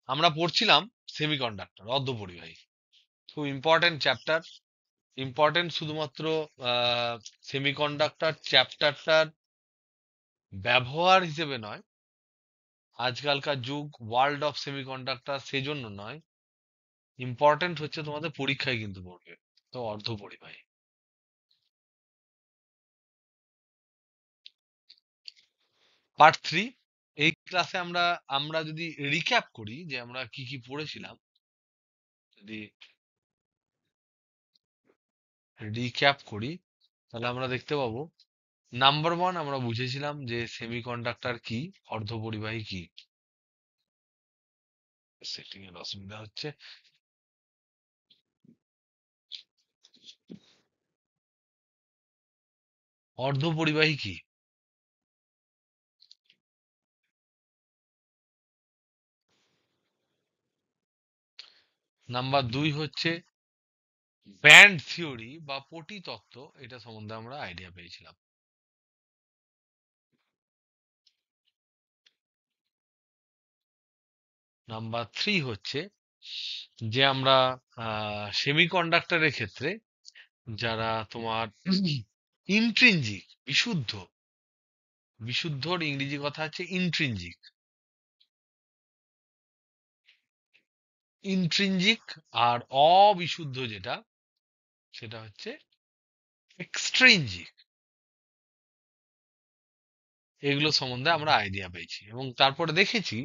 আমরা পড়ছিলাম সেমিকন্ডাক্টর, অর্ধপরিবাহী। খুব ইম্পর্টেন্ট চ্যাপ্টার। ইম্পর্টেন্ট শুধুমাত্র সেমিকন্ডাক্টর চ্যাপ্টারটার ব্যবহার হিসেবে নয়, আজকালকার যুগ ওয়ার্ল্ড অফ সেমিকন্ডাক্টর সেজন্য নয়, ইম্পর্টেন্ট হচ্ছে তোমাদের পরীক্ষায় কিন্তু পড়বে। তো অর্ধপরিবাহী পার্ট 3। এই ক্লাসে আমরা আমরা যদি রিক্যাপ করি যে আমরা কি কি পড়েছিলাম, যদি রিক্যাপ করি তাহলে আমরা দেখতে পাবো, নাম্বার 1 আমরা বুঝেছিলাম যে সেমিকন্ডাক্টর কি, অর্ধপরিবাহী কি। সেটিং এর অসুবিধা হচ্ছে। অর্ধপরিবাহী কি? নাম্বার 2 হচ্ছে ব্যান্ড থিওরি বা পটি তত্ত্ব, এটা সম্বন্ধে আমরা আইডিয়া পেয়েছিলাম। নাম্বার 3 হচ্ছে যে আমরা সেমিকন্ডাক্টরের ক্ষেত্রে যারা তোমার ইন্ট্রিনজিক, বিশুদ্ধ, বিশুদ্ধর ইংরেজি কথা হচ্ছে ইন্ট্রিনজিক, ইন্ট্রিনজিক আর অবিশুদ্ধ যেটা, সেটা হচ্ছে এক্সট্রিনজিক। এগুলো সম্বন্ধে আমরা আইডিয়া পেয়েছি এবং তারপরে দেখেছি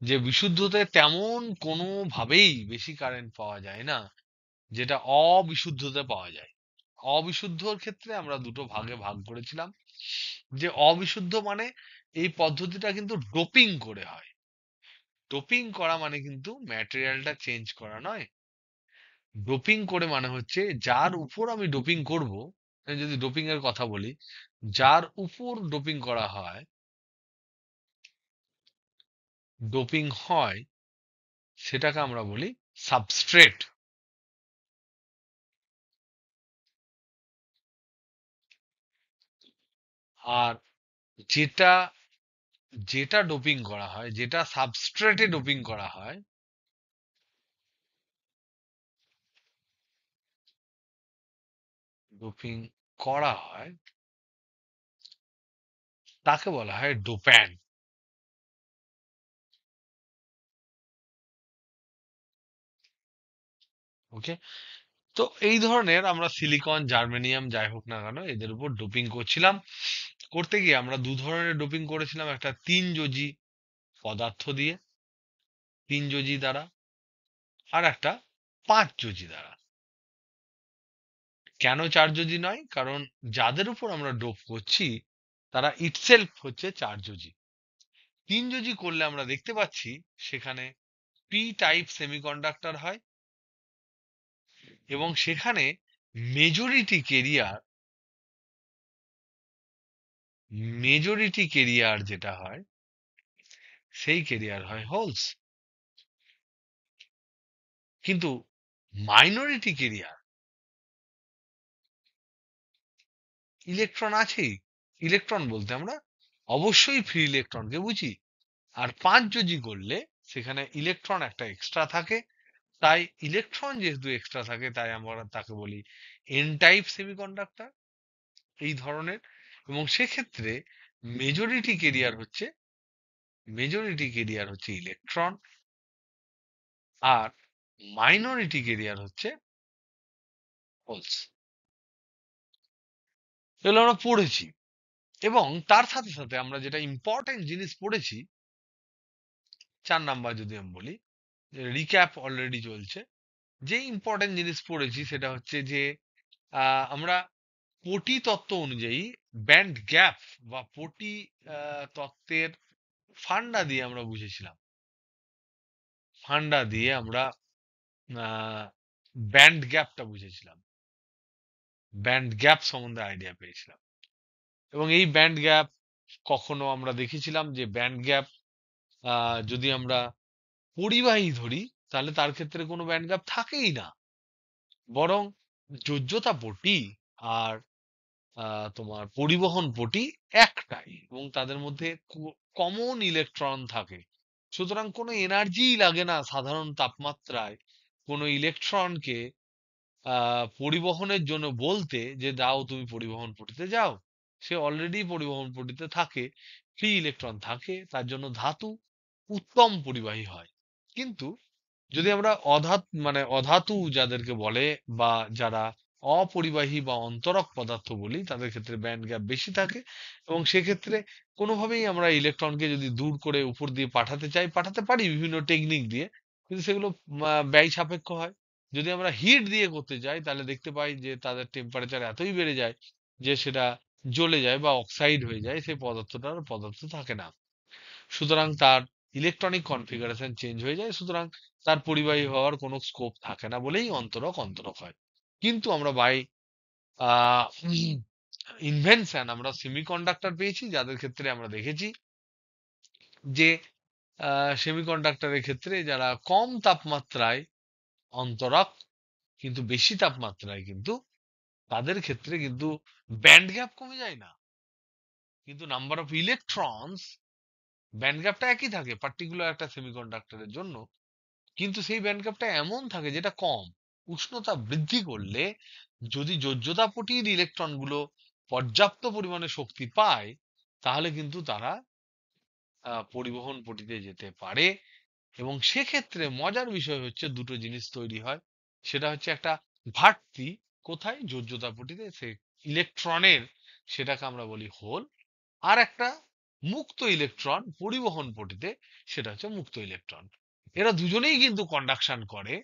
যে বিশুদ্ধতে তেমন কোনোভাবেই বেশি কারেন্ট পাওয়া যায় না, যেটা অবিশুদ্ধতে পাওয়া যায়। অবিশুদ্ধর ক্ষেত্রে আমরা দুটো ভাগে ভাগ করেছিলাম। যে অবিশুদ্ধ মানে এই পদ্ধতিটা কিন্তু ডোপিং করে হয়। ডোপিং করা মানে কিন্তু ম্যাটেরিয়ালটা চেঞ্জ করা নয়। ডোপিং করে মানে হচ্ছে যার উপর আমি ডোপিং করব, আমি যদি ডোপিং এর কথা বলি, যার উপর ডোপিং করা হয়, ডোপিং হয়, সেটাকে আমরা বলি সাবস্ট্রেট। আর যেটা যেটা ডোপিং করা হয়, যেটা সাবস্ট্রেটে ডোপিং করা হয়, ডোপিং করা হয়, তাকে বলা হয় ডোপ্যান। ওকে। তো এই ধরনের আমরা সিলিকন, জার্মেনিয়াম যাই হোক না কেন এদের উপর ডোপিং করছিলাম। করতে গিয়ে আমরা দু ধরনের ডোপিং করেছিলাম, একটা 3 যোজি পদার্থ দিয়ে, 3 যোজি দ্বারা, আর একটা 5 যোজি দ্বারা। কেন 4 যোজি নয়? কারণ যাদের উপর আমরা ডোপ করছি তারা ইটসেলফ হচ্ছে 4 যোজি। 3 যোজি করলে আমরা দেখতে পাচ্ছি সেখানে পি টাইপ সেমিকন্ডাক্টর হয় এবং সেখানে মেজরিটি কেরিয়ার, মেজরিটি কেরিয়ার যেটা হয়, সেই কেরিয়ার হয় হোলস। কিন্তু মাইনরিটি কেরিয়ার, ইলেকট্রন আছেই। ইলেকট্রন বলতে আমরা অবশ্যই ফ্রি ইলেকট্রনকে বুঝি। আর 5 যোজি করলে সেখানে ইলেকট্রন একটা এক্সট্রা থাকে, তাই ইলেকট্রন যেহেতু এক্সট্রা থাকে তাই আমরা তাকে বলি এন টাইপ সেমিকন্ডাক্টর, এই ধরনের। এবং সেক্ষেত্রে মেজরিটি কেরিয়ার হচ্ছে, মেজরিটি কেরিয়ার হচ্ছে ইলেকট্রন, আর মাইনরিটি কেরিয়ার হচ্ছে হোলস। এগুলো আমরা পড়েছি। এবং তার সাথে সাথে আমরা যেটা ইম্পর্টেন্ট জিনিস পড়েছি, 4 নাম্বার যদি আমি বলি, রিক্যাপ অলরেডি চলছে, যে ইম্পর্টেন্ট জিনিস পড়েছি সেটা হচ্ছে যে আমরা পটি তত্ত্ব অনুযায়ী ব্যান্ড গ্যাপ বা পটি তত্ত্বের ফান্ডা দিয়ে আমরা বুঝেছিলাম। ফান্ডা দিয়ে আমরা ব্যান্ড গ্যাপটা বুঝেছিলাম, ব্যান্ড গ্যাপ সম্বন্ধে আইডিয়া পেয়েছিলাম। এবং এই ব্যান্ড গ্যাপ কখনো আমরা দেখেছিলাম যে ব্যান্ড গ্যাপ যদি আমরা পরিবাহী ধরি তাহলে তার ক্ষেত্রে কোনো ব্যান্ড গ্যাপ থাকেই না, বরং যোজ্যতা পটি আর তোমার পরিবহন পটি একটাই এবং তাদের মধ্যে কমন ইলেকট্রন থাকে। সুতরাং কোনো এনার্জিই লাগে না সাধারণ তাপমাত্রায় কোনো ইলেকট্রনকে পরিবহনের জন্য বলতে যে দাও তুমি পরিবহন পটিতে যাও। সে অলরেডি পরিবহন পটিতে থাকে, ফ্রি ইলেকট্রন থাকে, তার জন্য ধাতু উত্তম পরিবাহী হয়। কিন্তু যদি আমরা অধাতু যাদেরকে বলে বা যারা অপরিবাহী বা অন্তরক পদার্থ বলি, তাদের ক্ষেত্রে ব্যান্ড গ্যাপ বেশি থাকে এবং সেক্ষেত্রে কোনোভাবেই আমরা ইলেকট্রনকে যদি দূর করে উপর দিয়ে পাঠাতে চাই, পাঠাতে পারি বিভিন্ন টেকনিক দিয়ে, কিন্তু সেগুলো ব্যয় সাপেক্ষ হয়। যদি আমরা হিট দিয়ে করতে যাই তাহলে দেখতে পাই যে তাদের টেম্পারেচার এতই বেড়ে যায় যে সেটা জ্বলে যায় বা অক্সাইড হয়ে যায়, সেই পদার্থটার পদার্থ থাকে না। সুতরাং তার ইলেকট্রনিক কনফিগারেশন চেঞ্জ হয়ে যায়, সুতরাং তার পরিবাহী হওয়ার কোনো স্কোপ থাকে না বলেই অন্তরক অন্তরক হয়। কিন্তু আমরা বাই ইনভেনশন আমরা সেমিকন্ডাক্টর পেয়েছি, যাদের ক্ষেত্রে আমরা দেখেছি যে সেমিকন্ডাক্টরের ক্ষেত্রে যারা কম তাপমাত্রায় অন্তরক কিন্তু বেশি তাপমাত্রায় কিন্তু তাদের ক্ষেত্রে কিন্তু ব্যান্ড গ্যাপ কমে যায় না, কিন্তু নাম্বার অফ ইলেকট্রনস ব্যান্ড গ্যাপটা একই থাকে পার্টিকুলার একটা সেমিকন্ডাক্টরের জন্য, কিন্তু সেই ব্যান্ড গ্যাপটা এমন থাকে যেটা কম। উষ্ণতা বৃদ্ধি করলে যদি যোজ্যতাপটির ইলেকট্রনগুলো পর্যাপ্ত পরিমাণে শক্তি পায়, তাহলে কিন্তু তারা পরিবহন পটিতে যেতে পারে এবং সেক্ষেত্রে মজার বিষয় হচ্ছে দুটো জিনিস তৈরি হয়। সেটা হচ্ছে একটা ঘাটতি কোথায়, যোজ্যতাপটিতে, সে ইলেকট্রনের, সেটাকে আমরা বলি হোল। আর একটা মুক্ত ইলেকট্রন পরিবহন পটিতে, সেটা হচ্ছে মুক্ত ইলেকট্রন। এরা দুজনেই কিন্তু কন্ডাকশন করে।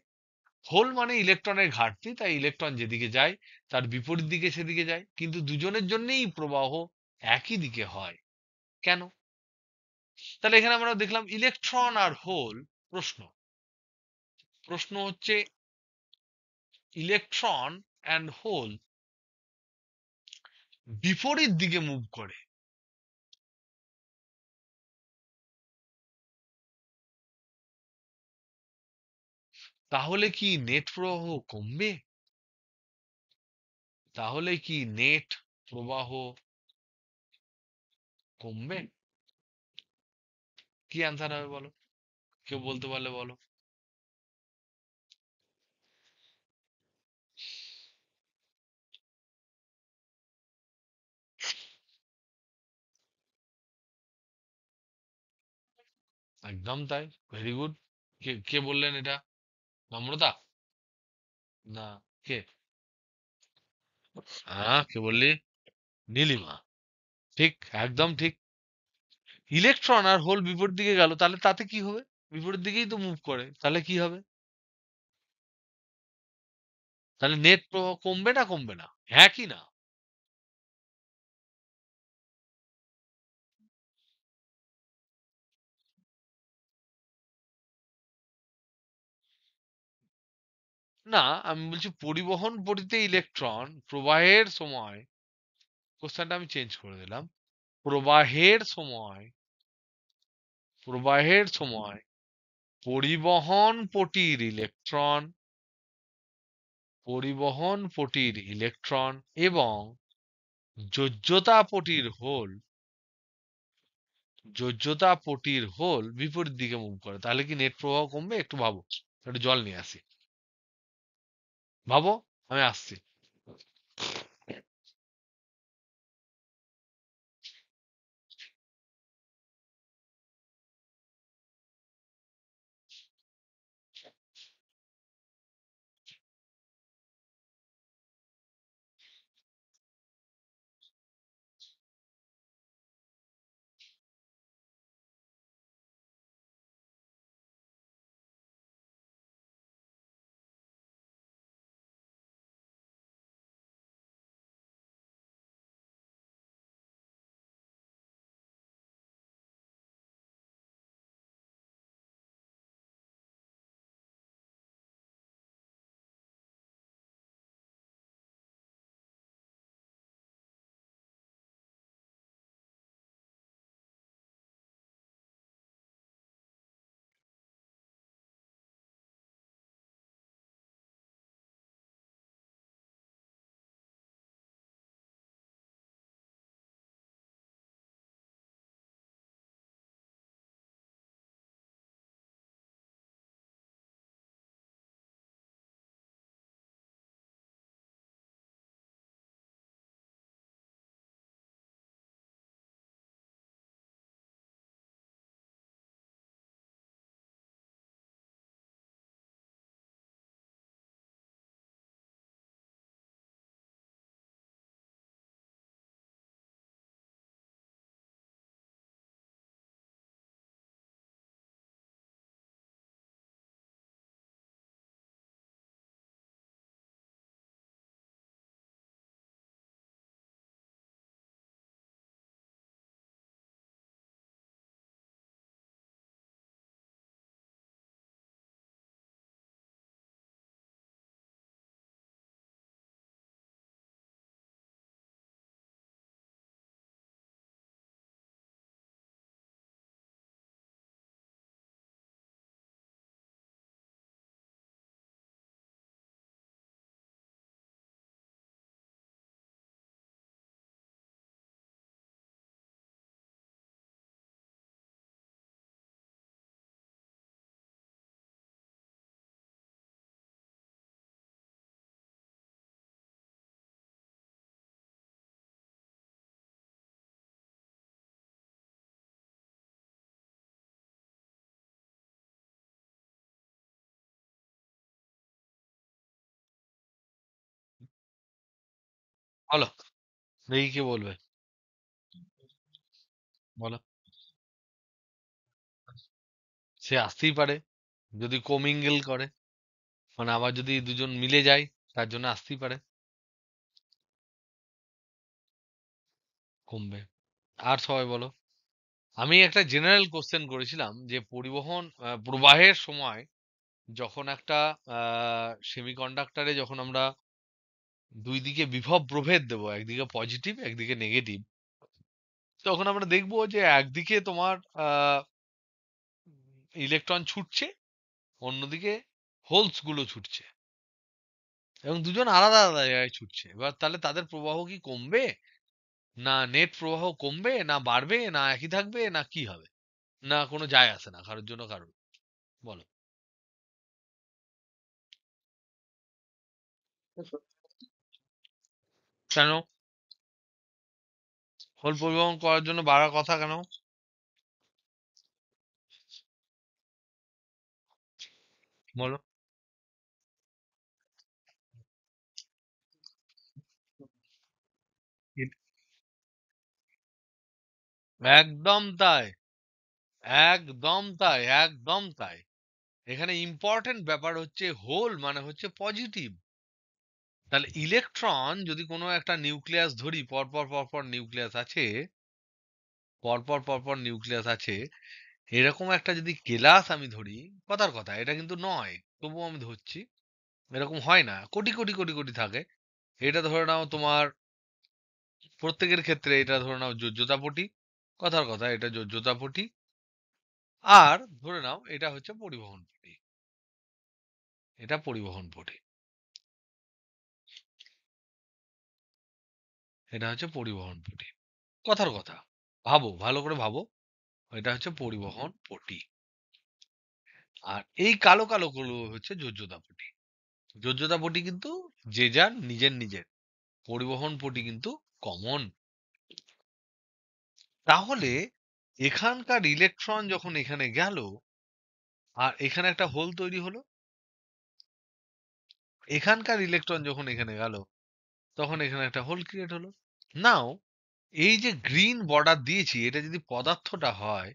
হোল মানে ইলেকট্রনের ঘাটতি, তাই ইলেকট্রন যেদিকে যায় তার বিপরীত দিকে সেদিকে যায়, কিন্তু দুজনের জন্যই প্রবাহ একই দিকে হয়। কেন? তাহলে এখানে আমরা দেখলাম ইলেকট্রন আর হোল। প্রশ্ন প্রশ্ন হচ্ছে ইলেকট্রন অ্যান্ড হোল বিপরীত দিকে মুভ করে, তাহলে কি নেট প্রবাহ কমবে? তাহলে কি নেট প্রবাহ কমবে? কি অ্যান্সার হবে বলো? কেউ বলতে পারলে বলো। একদম তাই। Very good. কে কে বললেন এটা? নম্রতা? না, কে? হ্যাঁ, কে বললি? নীলিমা। ঠিক, একদম ঠিক। ইলেকট্রন আর হোল বিপরীত দিকে গেল, তাহলে তাতে কি হবে? বিপরীত দিকেই তো মুভ করে, তাহলে কি হবে? তাহলে নেট প্রবাহ কমবে না কমবে না? হ্যাঁ কি না? না, আমি বলছি পরিবহন পরিতে ইলেকট্রন প্রবাহের সময়, কোশ্চেনটা আমি চেঞ্জ করে দিলাম। প্রবাহের সময়, প্রবাহের সময় পরিবহন পটির ইলেকট্রন, পরিবহন পটির ইলেকট্রন এবং যোজ্যতা পটির হোল, যোজ্যতা পটির হোল বিপরীত দিকে মুভ করে, তাহলে কি নেট প্রবাহ কমবে? একটু ভাবো। একটু জল নিয়ে আসি, ভাবো। আমি আসছি। বলো, দেখি কে বলবে। বলো। সে আসতেই পারে, যদি কোমিঙ্গেল করে, মানে আবার যদি দুজন মিলে যায়, তার জন্য আসতেই পারে। কমবে। আর সবাই বলো। আমি একটা জেনারেল কোশ্চেন করেছিলাম যে পরিবহন প্রবাহের সময় যখন একটা সেমিকন্ডাক্টরে যখন আমরা দুই দিকে বিভব প্রভেদ দেবো, একদিকে পজিটিভ একদিকে নেগেটিভ, তখন আমরা দেখবো যে একদিকে তোমার ইলেকট্রন ছুটছে, অন্যদিকে হোলস গুলো ছুটছে, এবং দুজন আলাদা আলাদা জায়গায় ছুটছে। এবার তাহলে তাদের প্রবাহ কি কমবে, না নেট প্রবাহ কমবে, না বাড়বে, না একই থাকবে, না কি হবে, না কোনো যায় আসে না কারোর জন্য কারোর? বলো। কেন? হোল পরিবহন করার জন্য বাড়ার কথা কেন? বলো। এ- একদম তাই, একদম তাই, একদম তাই। এখানে ইম্পর্টেন্ট ব্যাপার হচ্ছে হোল মানে হচ্ছে পজিটিভ। তাহলে ইলেকট্রন যদি কোনো একটা নিউক্লিয়াস ধরি, পরপর পরপর নিউক্লিয়াস আছে, পরপর পরপর নিউক্লিয়াস আছে, এরকম একটা যদি কেলাস আমি ধরি, কথার কথা, এটা কিন্তু নয়, তবুও আমি ধরছি, এরকম হয় না, কোটি কোটি কোটি কোটি থাকে। এটা ধরে নাও তোমার প্রত্যেকের ক্ষেত্রে, এটা ধরে নাও যোজ্যতাপটি, কথার কথা, এটা যোজ্যতাপটি। আর ধরে নাও এটা হচ্ছে পরিবহন পটি, এটা পরিবহন পটি, এটা হচ্ছে পরিবহন পটি, কথার কথা। ভাবো, ভালো করে ভাবো, এটা হচ্ছে পরিবহন পটি। আর এই কালো কালো গুলো হচ্ছে যোজ্যতাপটি। যোজ্যতাপটি কিন্তু যে যার নিজের নিজের, পরিবহন পটি কিন্তু কমন। তাহলে এখানকার ইলেকট্রন যখন এখানে গেল, আর এখানে একটা হোল তৈরি হলো, এখানকার ইলেকট্রন যখন এখানে গেল, তখন এখানে একটা হোল ক্রিয়েট হলো। নাও, এই যে গ্রিন বর্ডার দিয়েছি, এটা যদি পদার্থটা হয়,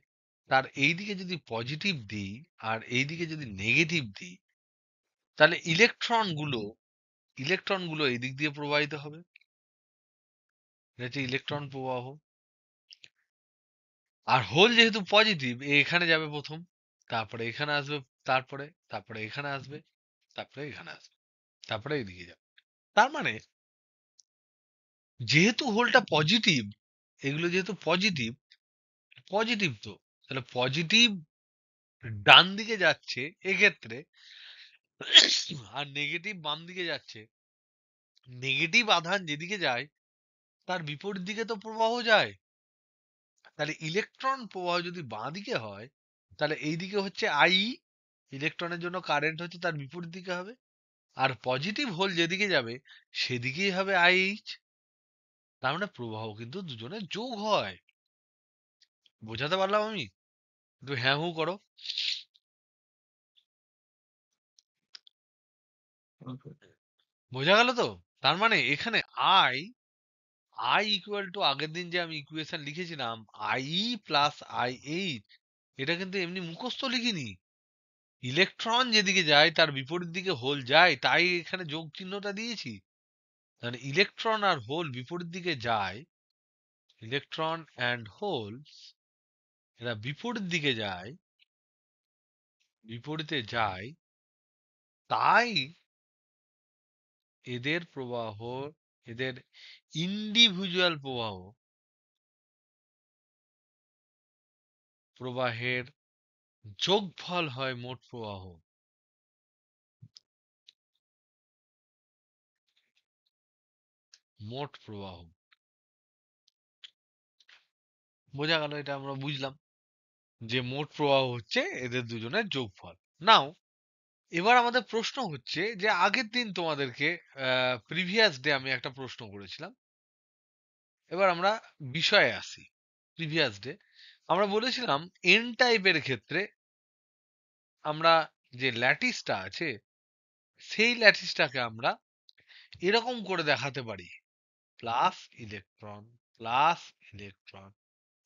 তার এই দিকে যদি পজিটিভ দিই আর এই দিকে যদি নেগেটিভ দিই, তাহলে ইলেকট্রন গুলো এই দিক দিয়ে প্রবাহিত হবে। এটা হচ্ছে ইলেকট্রন প্রবাহ। আর হোল যেহেতু পজিটিভ, এখানে যাবে প্রথম, তারপরে এখানে আসবে, তারপরে এখানে আসবে, তারপরে এখানে আসবে, তারপরে এদিকে যাবে। তার মানে যেহেতু হোলটা পজিটিভ, এগুলো যেহেতু পজিটিভ, পজিটিভ তো, তাহলে পজিটিভ ডান দিকে যাচ্ছে এক্ষেত্রে, আর নেগেটিভ বাম দিকে যাচ্ছে। নেগেটিভ আধান যেদিকে যায়, তার বিপরীত দিকে তো প্রবাহ যায়। তাহলে ইলেকট্রন প্রবাহ যদি বাঁ দিকে হয়, তাহলে এই দিকে হচ্ছে আই, ইলেকট্রনের জন্য কারেন্ট হচ্ছে তার বিপরীত দিকে হবে। আর পজিটিভ হোল যেদিকে যাবে, সেদিকেই হবে আইএইচ। তার মানে প্রবাহ কিন্তু দুজনের যোগ হয়। বোঝাতে পারলাম আমি? একটু হ্যাঁ হু করো। বোঝা গেল তো? তার মানে এখানে আই, আই ইকুয়াল টু, আগের দিন যে আমি ইকুয়েশন লিখেছিলাম, আই প্লাস আই এইচ, এটা কিন্তু এমনি মুখস্থ লিখিনি। ইলেকট্রন যেদিকে যায় তার বিপরীত দিকে হোল যায়, তাই এখানে যোগ চিহ্নটা দিয়েছি। মানে ইলেকট্রন আর হোল বিপরীত দিকে যায়, ইলেকট্রন অ্যান্ড হোল এরা বিপরীত দিকে যায়, বিপরীতে যায়, তাই এদের প্রবাহ, এদের ইন্ডিভিজুয়াল প্রবাহ, প্রবাহের যোগফল হয় মোট প্রবাহ। মোট প্রবাহ। বোঝা গেল? এটা আমরা বুঝলাম যে মোট প্রবাহ হচ্ছে এদের দুজনের যোগফল। নাও, এবার আমাদের প্রশ্ন হচ্ছে যে আগের দিন তোমাদেরকে, প্রিভিয়াস ডে আমি একটা প্রশ্ন করেছিলাম। এবার আমরা বিষয়ে আসি। প্রিভিয়াস ডে আমরা বলেছিলাম এন টাইপের ক্ষেত্রে আমরা যে ল্যাটিসটা আছে, সেই ল্যাটিসটাকে আমরা এরকম করে দেখাতে পারি। Plus electron, plus electron,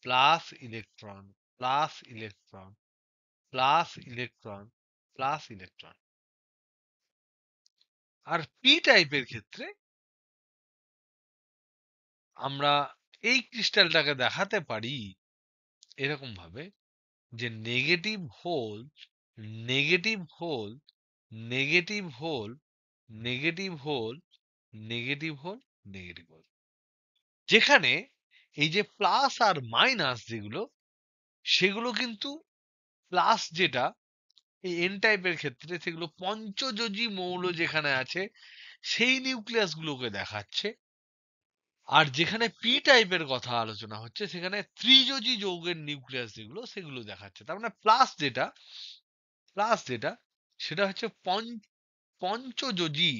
plus electron, plus electron, plus electron, plus electron. আর পি টাইপের ক্ষেত্রে আমরা এই ক্রিস্টালটাকে দেখাতে পারি এরকম ভাবে যে negative hole, negative hole, negative hole, negative hole, negative hole, negative hole, যেখানে এই যে প্লাস আর মাইনাস যেগুলো, সেগুলো কিন্তু প্লাস যেটা এই এন টাইপের ক্ষেত্রে সেগুলো পঞ্চযোজী মৌল যেখানে আছে সেই নিউক্লিয়াস গুলোকে দেখাচ্ছে। আর যেখানে পি টাইপের কথা আলোচনা হচ্ছে সেখানে ত্রিযোজী যৌগের নিউক্লিয়াস যেগুলো সেগুলো দেখাচ্ছে। তার মানে প্লাস যেটা সেটা হচ্ছে পঞ্চযোজী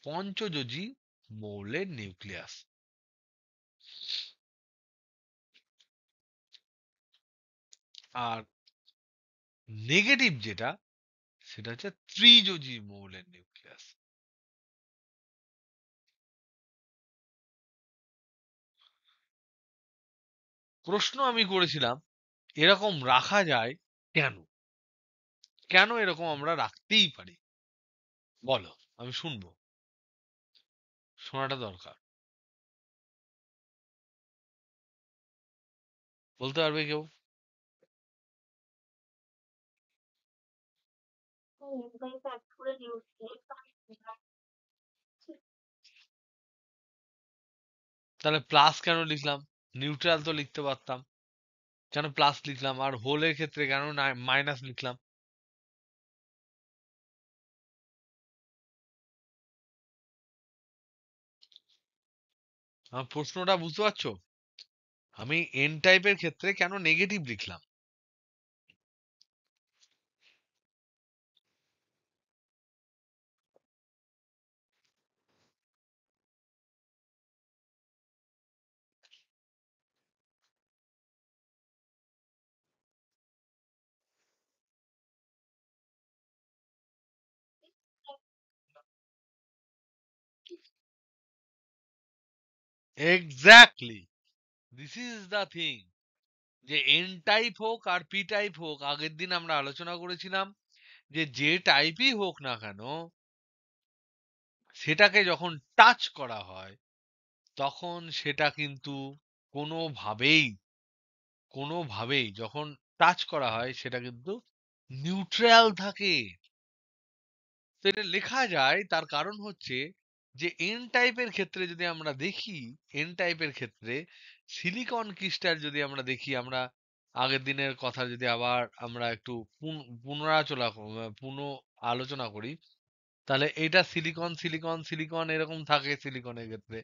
পঞ্চযোজী মৌলের নিউক্লিয়াস। আর নেগেটিভ যেটা সেটা হচ্ছে ত্রিযোজী মৌলের নিউক্লিয়াস। প্রশ্ন আমি করেছিলাম এরকম রাখা যায় কেন? কেন এরকম আমরা রাখতেই পারি? বলো, আমি শুনবো। শোনাটা দরকার। বলতে পারবে কেউ? তাহলে প্লাস কেন লিখলাম? নিউট্রাল তো লিখতে পারতাম। কেন প্লাস লিখলাম? আর হোলের ক্ষেত্রে কেন মাইনাস লিখলাম? আমার প্রশ্নটা বুঝতে পারছো? আমি এন টাইপের ক্ষেত্রে কেন নেগেটিভ লিখলাম? Exactly, this is the thing. যে এন টাইপ হোক আর পি টাইপ হোক, আগের দিন আমরা আলোচনা করেছিলাম যে যে টাইপই হোক না কেন, সেটাকে যখন টাচ করা হয় তখন সেটা কিন্তু কোনোভাবেই কোনোভাবেই যখন টাচ করা হয় সেটা কিন্তু নিউট্রাল থাকে। তো এটা লেখা যায় তার কারণ হচ্ছে যে এন টাইপের ক্ষেত্রে যদি আমরা দেখি, এন টাইপের ক্ষেত্রে সিলিকন ক্রিস্টাল যদি আমরা দেখি, আমরা আগের দিনের কথা যদি আবার আমরা একটু পুনরাচলা পুনঃ আলোচনা করি, তাহলে এটা সিলিকন সিলিকন সিলিকন এরকম থাকে। সিলিকনের ক্ষেত্রে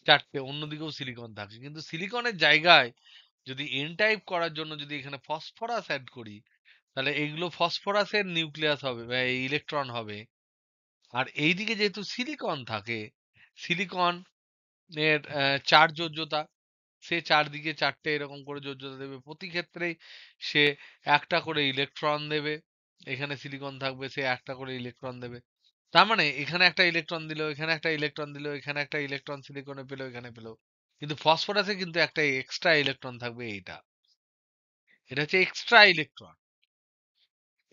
চারটে, অন্যদিকেও সিলিকন থাকে, কিন্তু সিলিকনের জায়গায় যদি এন টাইপ করার জন্য যদি এখানে ফসফরাস অ্যাড করি, তাহলে এইগুলো ফসফরাসের নিউক্লিয়াস হবে বা ইলেকট্রন হবে। আর এইদিকে যেহেতু সিলিকন থাকে, সিলিকন এর চার যোজ্যতা, সে চারদিকে চারটে এরকম করে যোজ্যতা দেবে, প্রতি ক্ষেত্রেই সে একটা করে ইলেকট্রন দেবে। এখানে সিলিকন থাকবে, সে একটা করে ইলেকট্রন দেবে। তার মানে এখানে একটা ইলেকট্রন দিল, এখানে একটা ইলেকট্রন দিল, এখানে একটা ইলেকট্রন সিলিকনে পেলো, এখানে পেলো। কিন্তু ফসফরাসে কিন্তু একটা এক্সট্রা ইলেকট্রন থাকবে, এইটা, এটা হচ্ছে এক্সট্রা ইলেকট্রন।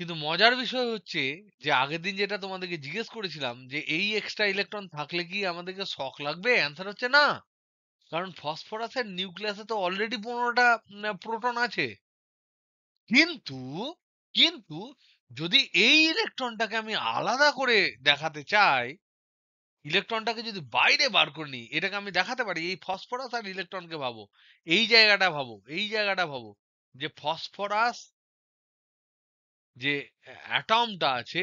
কিন্তু মজার বিষয় হচ্ছে যে আগের দিন যেটা তোমাদেরকে জিজ্ঞেস করেছিলাম যে এই এক্সট্রা ইলেকট্রন থাকলে কি আমাদেরকে শক লাগবে, অ্যান্সার হচ্ছে না। কারণ ফসফরাসের নিউক্লিয়াসে তো অলরেডি 15টা প্রোটন আছে। কিন্তু কিন্তু যদি এই ইলেকট্রনটাকে আমি আলাদা করে দেখাতে চাই, ইলেকট্রনটাকে যদি বাইরে বার করে নিই, এটাকে আমি দেখাতে পারি এই ফসফরাস আর ইলেকট্রনকে ভাবো, এই জায়গাটা ভাবো, এই জায়গাটা ভাবো, যে ফসফরাস যে অ্যাটমটা আছে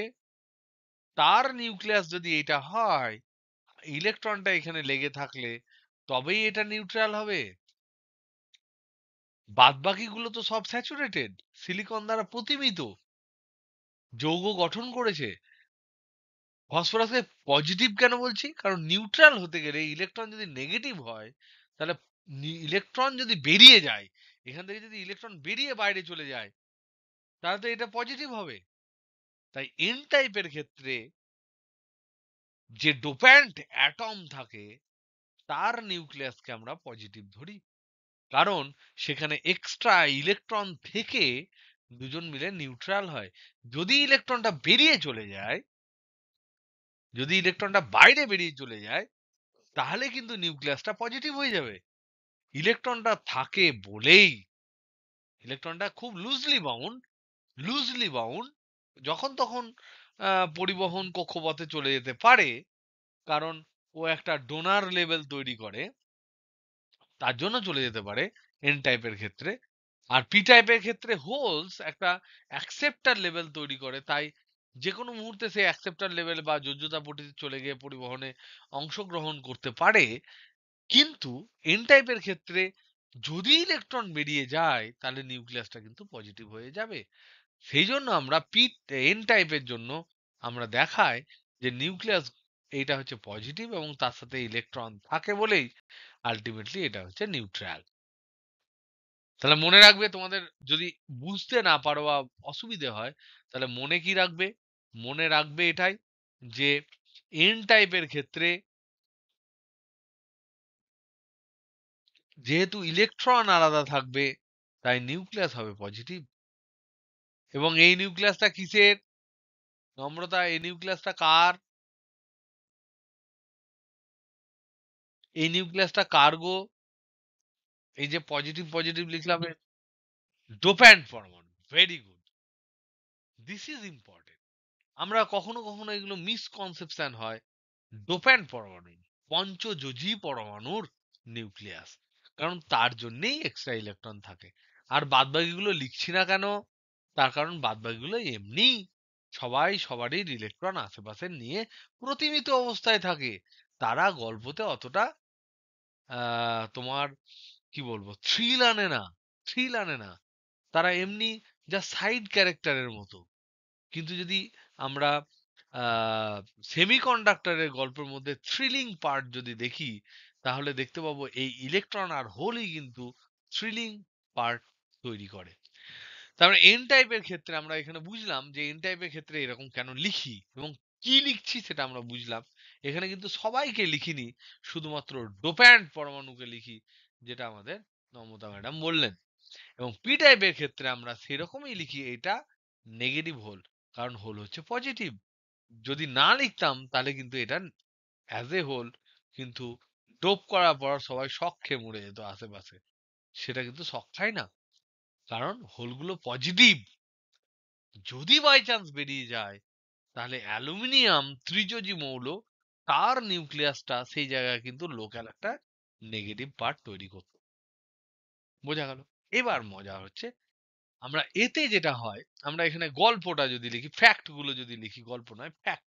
তার নিউক্লিয়াস যদি এটা হয়, ইলেকট্রনটা এখানে লেগে থাকলে তবেই এটা নিউট্রাল হবে। বাদবাকিগুলো তো সব স্যাচুরেটেড, সিলিকন দ্বারা প্রতিমিত যৌগ গঠন করেছে। ফসফরাসকে পজিটিভ কেন বলছি? কারণ নিউট্রাল হতে গেলে ইলেকট্রন যদি নেগেটিভ হয়, তাহলে ইলেকট্রন যদি বেরিয়ে যায়, এখান থেকে যদি ইলেকট্রন বেরিয়ে বাইরে চলে যায়, তাহলে তো এটা পজিটিভ হবে। তাই এন টাইপের ক্ষেত্রে যে ডোপ্যান্ট অ্যাটম থাকে তার নিউক্লিয়াসকে আমরা পজিটিভ ধরি, কারণ সেখানে এক্সট্রা ইলেকট্রন থেকে দুজন মিলে নিউট্রাল হয়। যদি ইলেকট্রনটা বেরিয়ে চলে যায়, যদি ইলেকট্রনটা বাইরে বেরিয়ে চলে যায়, তাহলে কিন্তু নিউক্লিয়াসটা পজিটিভ হয়ে যাবে। ইলেকট্রনটা থাকে বলেই, ইলেকট্রনটা খুব লুজলি বাউন্ড যখন তখন পরিবহন কক্ষপথে চলে যেতে পারে, কারণ ও একটা ডোনার লেভেল তৈরি করে, তার জন্য চলে যেতে পারে এন টাইপের ক্ষেত্রে। আর পি টাইপের ক্ষেত্রে হোলস একটা অ্যাকসেপ্টার লেভেল তৈরি করে, তাই যে কোনো মুহূর্তে সে অ্যাকসেপ্টার লেভেল বা যোজ্যতা পটিতে চলে গিয়ে পরিবহনে অংশগ্রহণ করতে পারে। কিন্তু এন টাইপের ক্ষেত্রে যদি ইলেকট্রন বেরিয়ে যায় তাহলে নিউক্লিয়াসটা কিন্তু পজিটিভ হয়ে যাবে। সেই জন্য আমরা এন টাইপের জন্য আমরা দেখাই যে নিউক্লিয়াস এইটা হচ্ছে পজিটিভ এবং তার সাথে ইলেকট্রন থাকে বলেই আলটিমেটলি এটা হচ্ছে নিউট্রাল। তাহলে মনে রাখবে, তোমাদের যদি বুঝতে না পারো বা অসুবিধে হয়, তাহলে মনে কি রাখবে? মনে রাখবে এটাই, যে এন টাইপের ক্ষেত্রে যেহেতু ইলেকট্রন আলাদা থাকবে, তাই নিউক্লিয়াস হবে পজিটিভ। এবং এই নিউক্লিয়াসটা কিসের? নম্রতা, এই নিউক্লিয়াসটা কার? এই নিউক্লিয়াসটা কার গো? এই যে পজিটিভ পজিটিভ লিখলাম, ডোপ্যান্ট পরমাণু। Very good, this is important. আমরা কখনো কখনো এগুলো মিসকনসেপশন হয়। ডোপ্যান্ট পরমাণু পঞ্চযোজী পরমাণুর নিউক্লিয়াস, কারণ তার জন্যই এক্সট্রা ইলেকট্রন থাকে। আর বাদবাকিগুলো লিখছি না কেন? তার কারণ বাদবাকিগুলো এমনি সবাই সবারই ইলেকট্রন আশেপাশে নিয়ে প্রতিমিত অবস্থায় থাকে। তারা গল্পতে অতটা তোমার কি বলবো, থ্রিল আনে না। তারা এমনি যা সাইড ক্যারেক্টারের মতো। কিন্তু যদি আমরা সেমিকন্ডাক্টরের গল্পের মধ্যে থ্রিলিং পার্ট যদি দেখি, তাহলে দেখতে পাবো এই ইলেকট্রন আর হোলই কিন্তু থ্রিলিং পার্ট তৈরি করে। তারপরে এন টাইপের ক্ষেত্রে আমরা এখানে বুঝলাম যে এন টাইপের ক্ষেত্রে এরকম কেন লিখি এবং কি লিখছি সেটা আমরা বুঝলাম। এখানে কিন্তু সবাইকে লিখিনি, শুধুমাত্র ডোপ্যান্ট পরমাণুকে লিখি, যেটা আমাদের নমতা ম্যাডাম বললেন। এবং পি টাইপের ক্ষেত্রে আমরা সেরকমই লিখি, এটা নেগেটিভ হোল, কারণ হোল হচ্ছে পজিটিভ। যদি না লিখতাম তাহলে কিন্তু এটা অ্যাজ এ হোল কিন্তু ডোপ করার পর সবাই শক খেয়ে মরে যেত আশেপাশে। সেটা কিন্তু শক খায় না, কারণ হোলগুলো পজিটিভ। যদি বাই চান্স বেরিয়ে যায়, তাহলে অ্যালুমিনিয়াম ত্রিযোজী মৌল, তার নিউক্লিয়াসটা সেই জায়গায় কিন্তু লোকাল একটা নেগেটিভ পার্ট তৈরি করত। বোঝা গেল? এবার মজা হচ্ছে, আমরা এতে যেটা হয়, আমরা এখানে গল্পটা যদি লিখি, ফ্যাক্ট গুলো যদি লিখি, গল্প নয় ফ্যাক্ট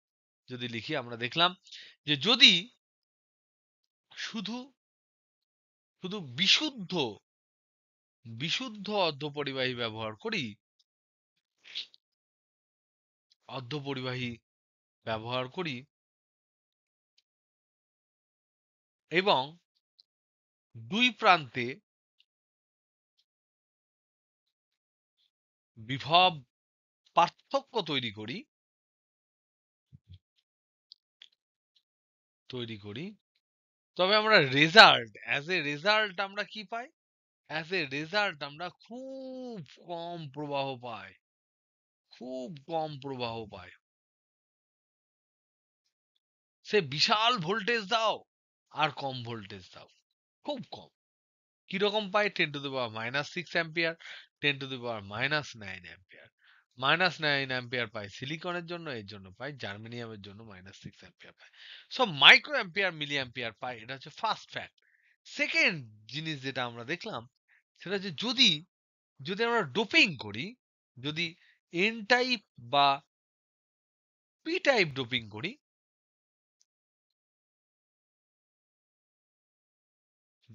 যদি লিখি, আমরা দেখলাম যে যদি শুধু শুধু বিশুদ্ধ বিশুদ্ধ অর্ধপরিবাহী ব্যবহার করি, অর্ধপরিবাহী ব্যবহার করি এবং দুই প্রান্তে বিভব পার্থক্য তৈরি করি, তবে আমরা রেজাল্ট, অ্যাজ এ রেজাল্ট আমরা কি পাই? অ্যাজ এ রেজাল্ট আমরা খুব কম প্রবাহ পাই। সে বিশাল ভোল্টেজ দাও আর কম ভোল্টেজ দাও, খুব কম। কিরকম পাই? 10⁻⁻6 অ্যাম্পিয়ার, 10⁻⁻9 অ্যাম্পিয়ার। -9 অ্যাম্পিয়ার পাই সিলিকনের জন্য, এর জন্য পাই জার্মেনিয়ামের জন্য -6 অ্যাম্পিয়ার পাই। So micro ampere milli ampere পাই। এটা হচ্ছে ফার্স্ট ফ্যাক্ট। সেকেন্ড জিনিস যেটা আমরা দেখলাম, সেটা হচ্ছে যদি যদি আমরা ডোপিং করি, যদি এন টাইপ বা পি টাইপ ডোপিং করি,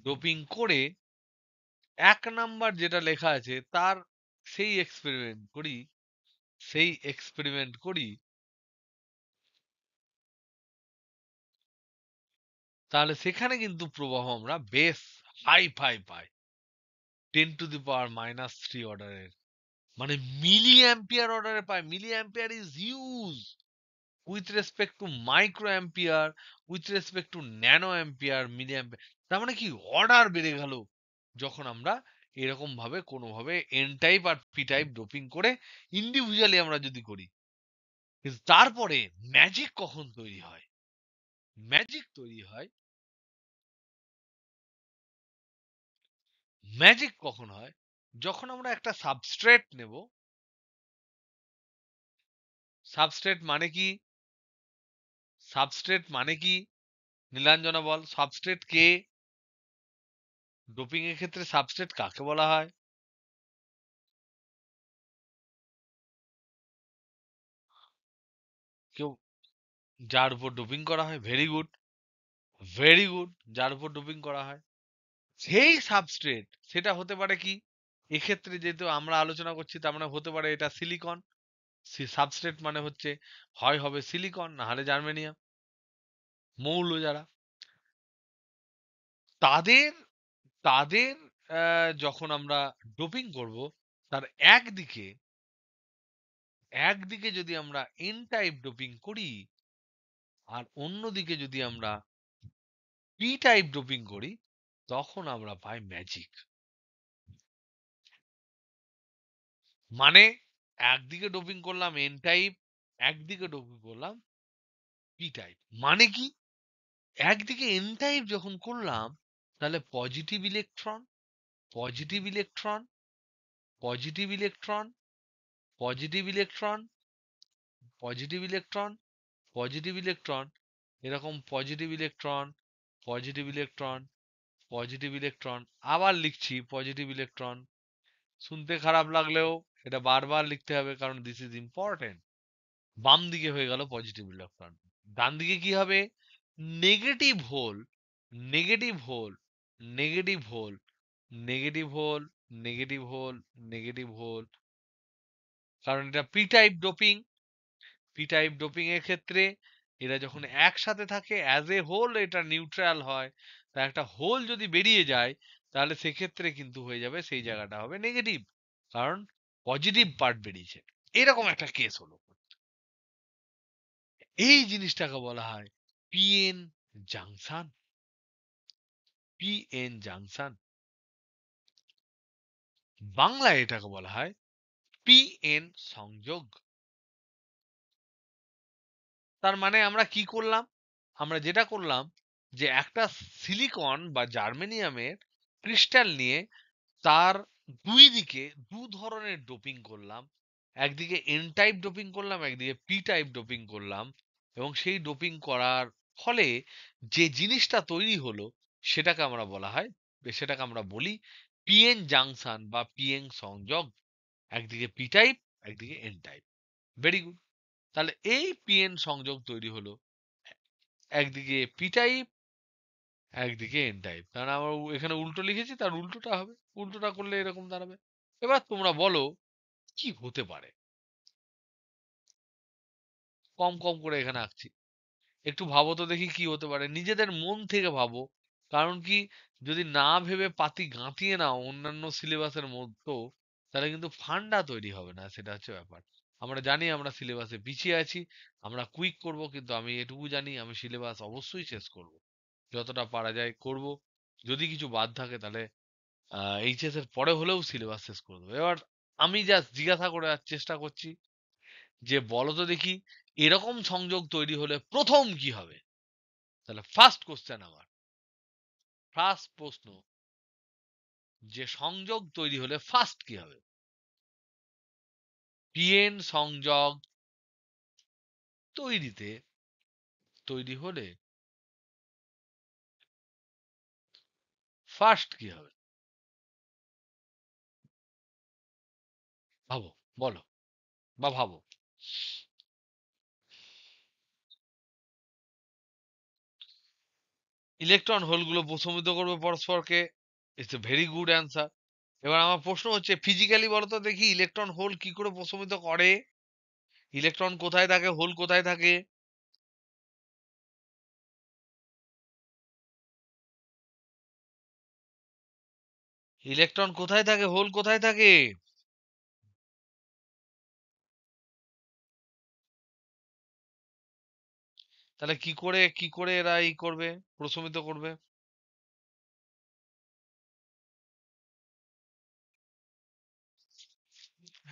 ডোপিং করে 1 নাম্বার যেটা লেখা আছে তার সেই এক্সপেরিমেন্ট করি, সেই এক্সপেরিমেন্ট করি, তাহলে সেখানে কিন্তু প্রবাহ আমরা বেশ হাই পাই, 10⁻³ অর্ডারের, মানে মিলি অ্যাম্পিয়ার অর্ডারে পাই। Milli ampere is huge. With respect to micro ampere, with respect to nano ampere, milli ampere. তার মানে কি অর্ডার বেড়ে গেল যখন আমরা এরকম ভাবে কোনোভাবে এন টাইপ আর পি টাইপ ডোপিং করে ইন্ডিভিজুয়ালি আমরা যদি করি। কিন্তু তারপরে ম্যাজিক কখন তৈরি হয়? ম্যাজিক তৈরি হয়, ম্যাজিক কখন হয়? যখন আমরা একটা সাবস্ট্রেট নেব। সাবস্ট্রেট মানে কি? সাবস্ট্রেট মানে কি? নীলাঞ্জনা বল, সাবস্ট্রেট কে? ডোপিং এর ক্ষেত্রে সাবস্ট্রেট কাকে বলা হয়? কেউ? যার উপর ডোপিং করা হয়। Very good, very good. যার উপর ডোপিং করা হয় সেই সাবস্ট্রেট, সেটা হতে পারে কি? এক্ষেত্রে যেহেতু আমরা আলোচনা করছি, তার মানে হতে পারে এটা সিলিকন। সাবস্ট্রেট মানে হচ্ছে হয় হবে সিলিকন, না হলে জার্মেনিয়াম, মৌল যারা। তাদের তাদের যখন আমরা ডোপিং করব, তার একদিকে একদিকে যদি আমরা এন টাইপ ডোপিং করি, আর অন্যদিকে যদি আমরা পি টাইপ ডোপিং করি, তখন আমরা পাই ম্যাজিক। মানে একদিকে ডোপিং করলাম এন টাইপ, একদিকে ডোপিং করলাম পি টাইপ। মানে কি? একদিকে এন টাইপ যখন করলাম, তাহলে positive electron, positive electron, positive electron, positive electron, positive electron, positive electron, এরকম positive electron, positive electron, positive electron, আবার লিখছি পজিটিভ ইলেকট্রন। শুনতে খারাপ লাগলেও এটা বারবার লিখতে হবে, কারণ দিস ইজ ইম্পর্টেন্ট। বাম দিকে হয়ে গেল পজিটিভ ইলেকট্রন। ডান দিকে কি হবে? Negative hole, negative hole, negative hole, negative hole, negative hole, negative hole. কারণ এটা P type doping. P type doping এর ক্ষেত্রে এরা যখন একসাথে থাকে অ্যাজ এ হোল, এটা নিউট্রাল হয়। তা একটা হোল যদি বেরিয়ে যায়, তাহলে সেক্ষেত্রে কিন্তু হয়ে যাবে, সেই জায়গাটা হবে নেগেটিভ, কারণ পজিটিভ পার্ট বেরিয়েছে। এরকম একটা কেস হলো। এই জিনিসটাকে বলা হয় পিএন জাংশন। পিএন জাংশন, বাংলায় এটাকে বলা হয় পিএন সংযোগ। তার মানে আমরা কি করলাম? আমরা যেটা করলাম, যে একটা সিলিকন বা জার্মেনিয়ামের ক্রিস্টাল নিয়ে তার দুই দিকে দু ধরনের ডোপিং করলাম। একদিকে এন টাইপ ডোপিং করলাম, একদিকে পি টাইপ ডোপিং করলাম। এবং সেই ডোপিং করার ফলে যে জিনিসটা তৈরি হলো, সেটাকে আমরা বলা হয়, সেটাকে আমরা বলি পিএন জাংশন বা পিএন সংযোগ। একদিকে পি টাইপ, একদিকে এন টাইপ। Very good. তাহলে এই পিএন সংযোগ তৈরি হলো, একদিকে পি টাইপ, একদিকে এন টাইপ। কারণ আমরা এখানে উল্টো লিখেছি, তার উল্টোটা হবে। উল্টোটা করলে এরকম দাঁড়াবে। এবার তোমরা বলো কি হতে পারে? কম কম করে এখানে আঁকছি, একটু ভাবো তো দেখি কি হতে পারে, নিজেদের মন থেকে ভাবো। কারণ কি, যদি না ভেবে পাতি গাঁতিয়ে নাও অন্যান্য সিলেবাসের মতো, তাহলে কিন্তু ফান্ডা তৈরি হবে না, সেটা হচ্ছে ব্যাপার। আমরা জানি আমরা সিলেবাসে পিছিয়ে আছি, আমরা কুইক করব, কিন্তু আমি এটুকু জানি আমি সিলেবাস অবশ্যই শেষ করব, যতটা পারা যায় করব। যদি কিছু বাদ থাকে তাহলে এইচএস এর পরে হলেও সিলেবাস শেষ করে দেবো। এবার আমি জাস্ট জিজ্ঞাসা করে চেষ্টা করছি, যে বলো তো দেখি, এরকম সংযোগ তৈরি হলে প্রথম কি হবে? তাহলে ফার্স্ট কোশ্চেন আমার, ফার্স্ট প্রশ্ন, যে সংযোগ তৈরি হলে ফার্স্ট কি হবে? পিএন সংযোগ তৈরিতে তৈরি হলে ফার্স্ট কি হবে? ভাবো, বলো, বা ভাবো। ইলেকট্রন হোলগুলো প্রশমিত করবে পরস্পরকে। It's a very good answer. এবার আমার প্রশ্ন হচ্ছে, ফিজিক্যালি বলো তো দেখি, ইলেকট্রন হোল কি করে প্রশমিত করে? ইলেকট্রন কোথায় থাকে, হোল কোথায় থাকে? ইলেকট্রন কোথায় থাকে, হোল কোথায় থাকে? তাহলে কি করে এরা করবে, প্রশমিত করবে?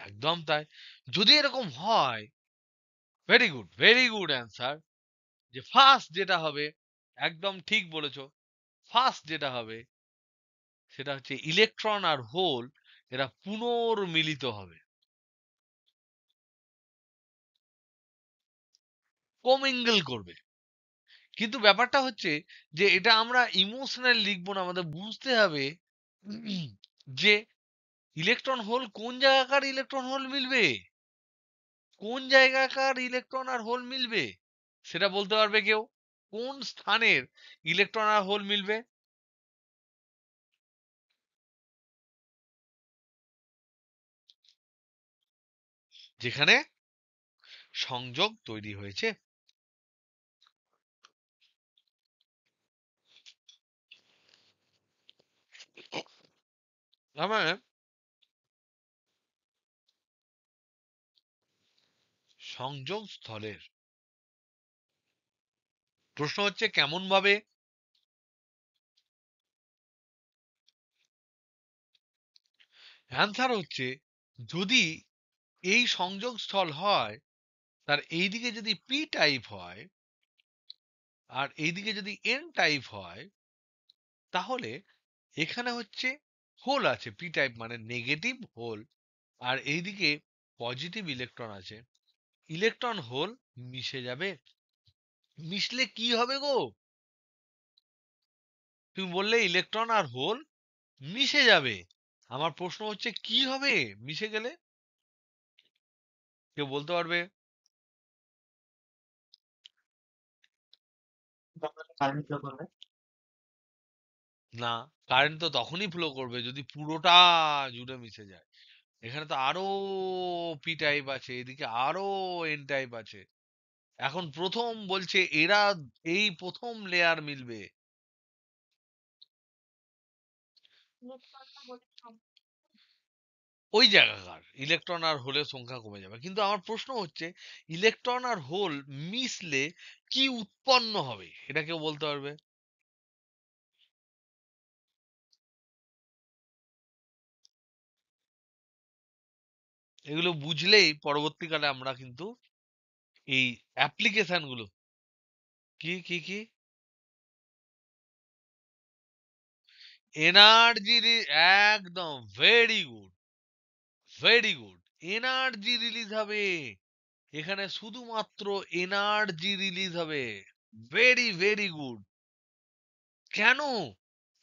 একদম তাই। যদি এরকম হয়, ভেরি গুড অ্যান্সার, যে ফার্স্ট যেটা হবে, একদম ঠিক বলেছো, ফার্স্ট যেটা হবে সেটা হচ্ছে ইলেকট্রন আর হোল এরা পুনর্মিলিত হবে, কমিঙ্গল করবে। কিন্তু ব্যাপারটা হচ্ছে যে এটা আমরা ইমোশনাল লিখবো না, আমাদের বুঝতে হবে যে ইলেকট্রন হোল কোন জায়গাকার ইলেকট্রন হোল মিলবে, কোন জায়গাকার ইলেকট্রন আর হোল মিলবে সেটা বলতে পারবে কেউ? কোন স্থানের ইলেকট্রন আর হোল মিলবে? যেখানে সংযোগ তৈরি হয়েছে। আমার সংযোগ স্থলের প্রশ্ন হচ্ছে কেমন ভাবে? অ্যান্সার হচ্ছে, যদি এই সংযোগ স্থল হয়, তার এইদিকে যদি পি টাইপ হয় আর এইদিকে যদি এন টাইপ হয়, তাহলে এখানে হচ্ছে হোল আছে, পি টাইপ মানে নেগেটিভ হোল, আর এইদিকে পজিটিভ ইলেকট্রন আছে। ইলেকট্রন হোল মিশে যাবে। মিশলে কি হবে গো? তুমি বললে ইলেকট্রন আর হোল মিশে যাবে। আমার প্রশ্ন হচ্ছে কি হবে মিশে গেলে? কেউ বলতে পারবে? কারেন্ট ফ্লো করবে। না, কারেন্ট তো তখনই ফ্লো করবে যদি পুরোটা জুড়ে মিশে যায়। এখানে তো আরো পি টাইপ আছে, এদিকে আরো এন টাইপ আছে। এখন প্রথম বলছে এরা এই প্রথম লেয়ার মিলবে। ওই জায়গাকার ইলেকট্রন আর হোলের সংখ্যা কমে যাবে। কিন্তু আমার প্রশ্ন হচ্ছে ইলেকট্রন আর হোল মিশলে কি উৎপন্ন হবে, এটা কেউ বলতে পারবে? এগুলো বুঝলেই পরবর্তীকালে আমরা কিন্তু এই অ্যাপ্লিকেশন গুলো, কি এনার্জি, একদম very good, very good, energy release হবে। এখানে শুধুমাত্র এনার্জি রিলিজ হবে। Very good. কেন?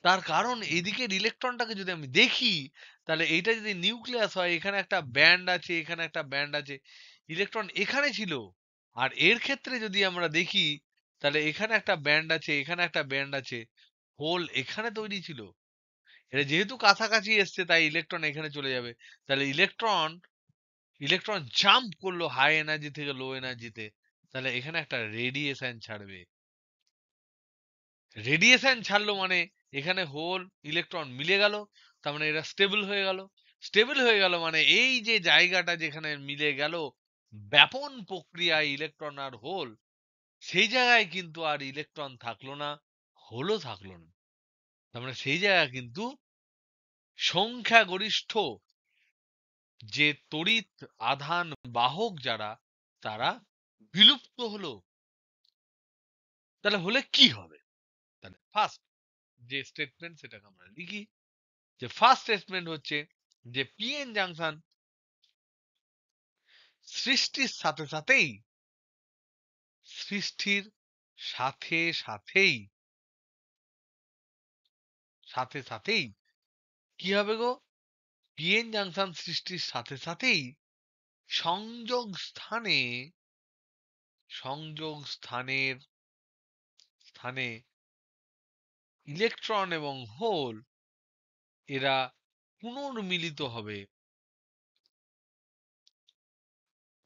তার কারণ এদিকের ইলেকট্রনটাকে যদি আমি দেখি, তাহলে এইটা যদি নিউক্লিয়াস হয়, এখানে একটা ব্যান্ড আছে, এখানে একটা ব্যান্ড আছে, ইলেকট্রন এখানে ছিল। আর এর ক্ষেত্রে যদি আমরা দেখি, তাহলে এখানে একটা ব্যান্ড আছে, এখানে একটা ব্যান্ড আছে, হোল এখানে তৈরি ছিল। এটা যেহেতু কাছাকাছি এসছে তাই ইলেকট্রন এখানে চলে যাবে। তাহলে ইলেকট্রন ইলেকট্রন জাম্প করলো হাই এনার্জি থেকে লো এনার্জিতে, তাহলে এখানে একটা রেডিয়েশন ছাড়বে। রেডিয়েশন ছাড়লো মানে এখানে হোল ইলেকট্রন মিলে গেল, তার মানে এরা স্টেবল হয়ে গেল। স্টেবল হয়ে গেল মানে এই যে জায়গাটা যেখানে মিলে গেল ব্যাপন প্রক্রিয়ায় ইলেকট্রন আর হোল, সেই জায়গায় কিন্তু আর ইলেকট্রন থাকলো না, হোলও থাকলো না। তার মানে সেই জায়গায় কিন্তু সংখ্যাগরিষ্ঠ যে তড়িৎ আধান বাহক যারা, তারা বিলুপ্ত হলো। তাহলে হলে কি হবে? তাহলে ফার্স্ট যে স্টেটমেন্ট সেটাকে আমরা লিখি, যে ফার্স্ট স্টেটমেন্ট হচ্ছে যে পিএন জাংশন সৃষ্টির সাথে সাথেই সৃষ্টির সাথে সাথেই সাথে সাথেই কি হবে গো? পিএন জাংশন সৃষ্টির সাথে সাথেই সংযোগ স্থানে সংযোগ স্থানের স্থানে ইলেকট্রন এবং হোল এরা পুনর্মিলিত হবে।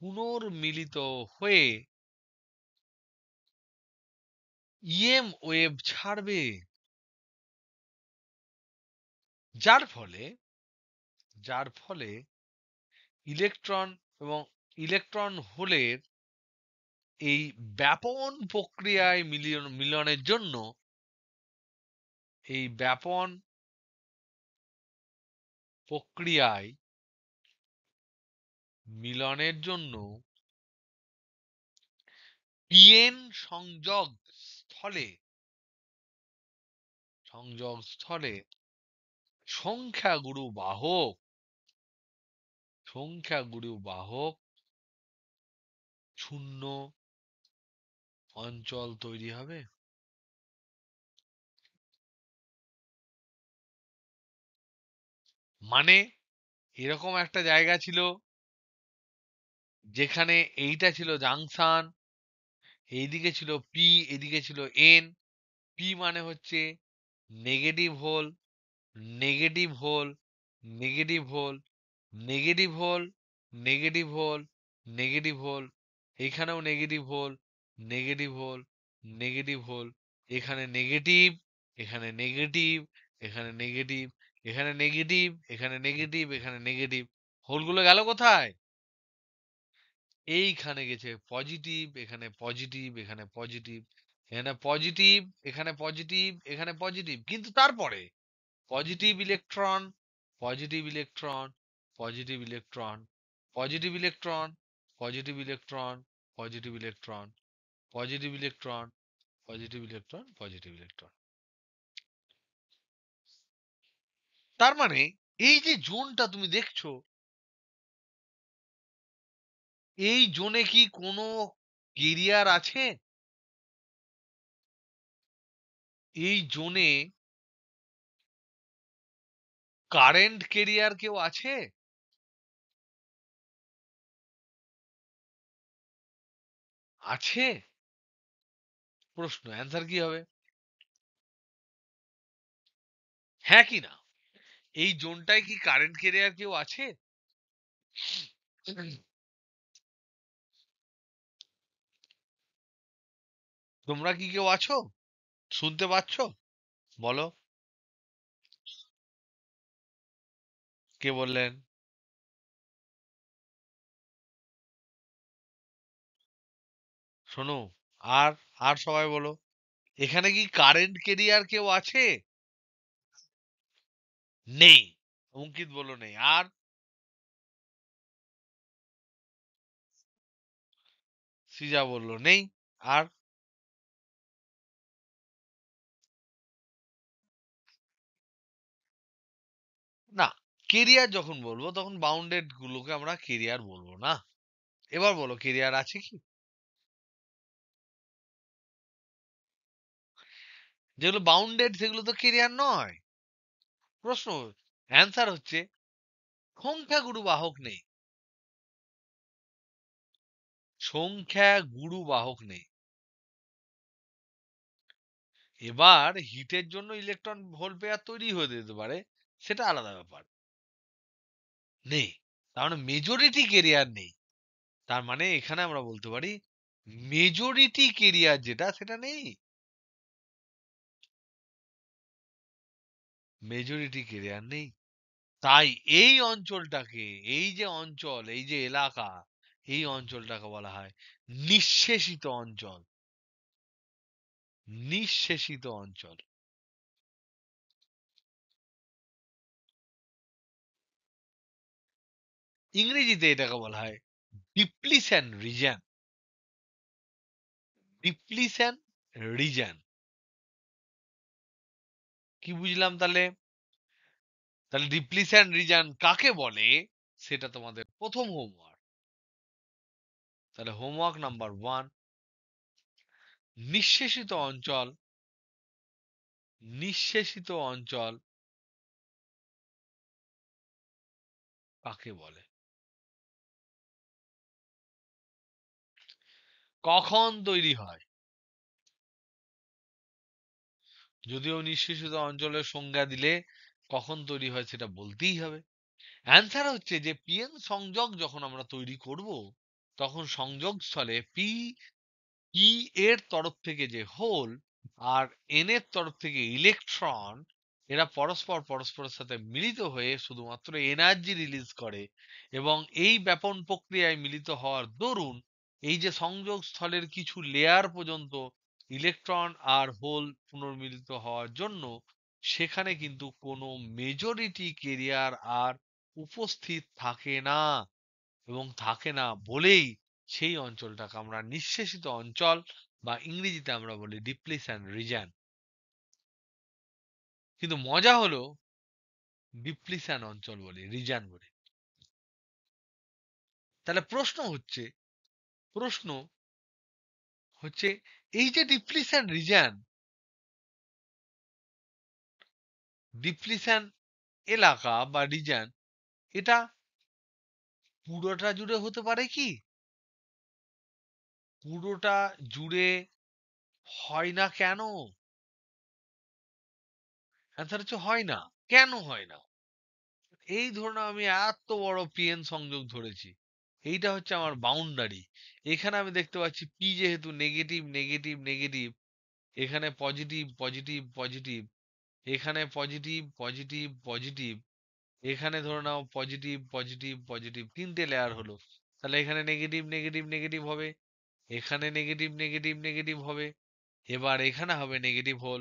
পুনর্মিলিত হয়ে ইএম ওয়েভ ছাড়বে, যার ফলে যার ফলে ইলেকট্রন এবং ইলেকট্রন হোলের এই ব্যাপন প্রক্রিয়ায় মিলনের জন্য এই ব্যাপন প্রক্রিয়ায় মিলনের জন্য পিএন স্থলে সংযোগস্থলে সংখ্যাগুরু বাহক শূন্য অঞ্চল তৈরি হবে। মানে এরকম একটা জায়গা ছিল যেখানে এইটা ছিল জাংশন, এইদিকে ছিল পি, এদিকে ছিল এন। পি মানে হচ্ছে negative hole, negative hole, negative hole, negative hole, negative hole, negative hole, এখানেও negative hole, negative hole, negative hole, এখানে নেগেটিভ, এখানে নেগেটিভ, এখানে নেগেটিভ, এখানে নেগেটিভ, এখানে নেগেটিভ, এখানে নেগেটিভ। হোলগুলো গেল কোথায়? এইখানে গেছে পজিটিভ, এখানে পজিটিভ, এখানে পজিটিভ, এখানে পজিটিভ, এখানে পজিটিভ, এখানে পজিটিভ। কিন্তু তারপরে positive electron, positive electron, positive electron, positive electron, positive electron, positive electron, positive electron, positive electron, positive electron. তার মানে এই যে জোনটা তুমি দেখছো, এই জোনে কি কোনো কেরিয়ার আছে? এই জোনে কারেন্ট কেরিয়ার কেউ আছে? আছে? প্রশ্ন, অ্যান্সার কি হবে? হ্যাঁ কি না? এই জোনটায় কি কারেন্ট কেরিয়ার কেউ আছে? তোমরা কি কেউ আছো? শুনতে পাচ্ছ? বলো। কে বললেন? শোনো, আর আর সবাই বলো, এখানে কি কারেন্ট কেরিয়ার কেউ আছে? নেই। অঙ্কিত বললো নেই। আর সৃজা বললো নেই। আর না, কেরিয়ার যখন বলবো তখন বাউন্ডেড গুলোকে আমরা কেরিয়ার বলবো না। এবার বলো, কেরিয়ার আছে কি? যেগুলো বাউন্ডেড সেগুলো তো কেরিয়ার নয়। প্রশ্ন, অ্যান্সার হচ্ছে সংখ্যাগুরু বাহক নেই। সংখ্যাগুরু বাহক নেই। এবার হিটের জন্য ইলেকট্রন হোল পেয়ার তৈরি হয়ে যেতে পারে, সেটা আলাদা ব্যাপার। নেই। তার মানে মেজরিটি কেরিয়ার নেই। তার মানে এখানে আমরা বলতে পারি মেজরিটি কেরিয়ার যেটা সেটা নেই। মেজরিটি কেরিয়ার নেই। তাই এই অঞ্চলটাকে, এই যে অঞ্চল, এই যে এলাকা, এই অঞ্চলটাকে বলা হয় নিঃশেষিত অঞ্চল। নিঃশেষিত অঞ্চল। ইংরেজিতে এটাকে বলা হয় ডিপ্লিশন রিজন। Depletion reason. কি বুঝলাম তাহলে? তাহলে ডিপ্লিশন রিজন কাকে বলে সেটা তোমাদের প্রথম হোমওয়ার্ক। তাহলে হোমওয়ার্ক নাম্বার 1, নিঃশেষিত অঞ্চল, নিঃশেষিত অঞ্চল কাকে বলে? কখন তৈরি হয়? যদিও নিঃশেষিত অঞ্চলের সংজ্ঞা দিলে কখন তৈরি হয় সেটা বলতেই হবে। অ্যান্সার হচ্ছে যে পিএন সংযোগ যখন আমরা তৈরি করব, তখন সংযোগ স্থলে পি এর তরফ থেকে যে হোল আর এন এর তরফ থেকে ইলেকট্রন, এরা পরস্পরের সাথে মিলিত হয়ে শুধুমাত্র এনার্জি রিলিজ করে এবং এই ব্যাপন প্রক্রিয়ায় মিলিত হওয়ার দরুন এই যে সংযোগ স্থলের কিছু লেয়ার পর্যন্ত ইলেকট্রন আর হোল পুনর্মিলিত হওয়ার জন্য সেখানে কিন্তু কোনো মেজরিটি কেরিয়ার আর উপস্থিত থাকে না, এবং থাকে না বলেই সেই অঞ্চলটাকে আমরা নিঃশেষিত অঞ্চল বা ইংরেজিতে আমরা বলি ডিপ্লিশন রিজন। কিন্তু মজা হলো ডিপ্লিশন অঞ্চল বলি, রিজন বলি। তাহলে প্রশ্ন হচ্ছে এই যে ডিপ্লিশন এলাকা বা রিজন, এটা পুরোটা জুড়ে হতে পারে কি? পুরোটা জুড়ে হয় না কেন? অ্যান্সার হচ্ছে হয় না। কেন হয় না? এই ধরুন আমি এত বড় পিএন সংযোগ ধরেছি, এইটা হচ্ছে আমার বাউন্ডারি। এখানে আমি দেখতে পাচ্ছি পি যেহেতু নেগেটিভ নেগেটিভ নেগেটিভ, এখানে পজিটিভ পজিটিভ পজিটিভ, এখানে পজিটিভ পজিটিভ পজিটিভ, এখানে ধরে নাও পজিটিভ পজিটিভ পজিটিভ, তিনটে লেয়ার হলো। তাহলে এখানে নেগেটিভ নেগেটিভ নেগেটিভ হবে, এখানে নেগেটিভ নেগেটিভ নেগেটিভ হবে, এবার এখানে হবে নেগেটিভ হোল,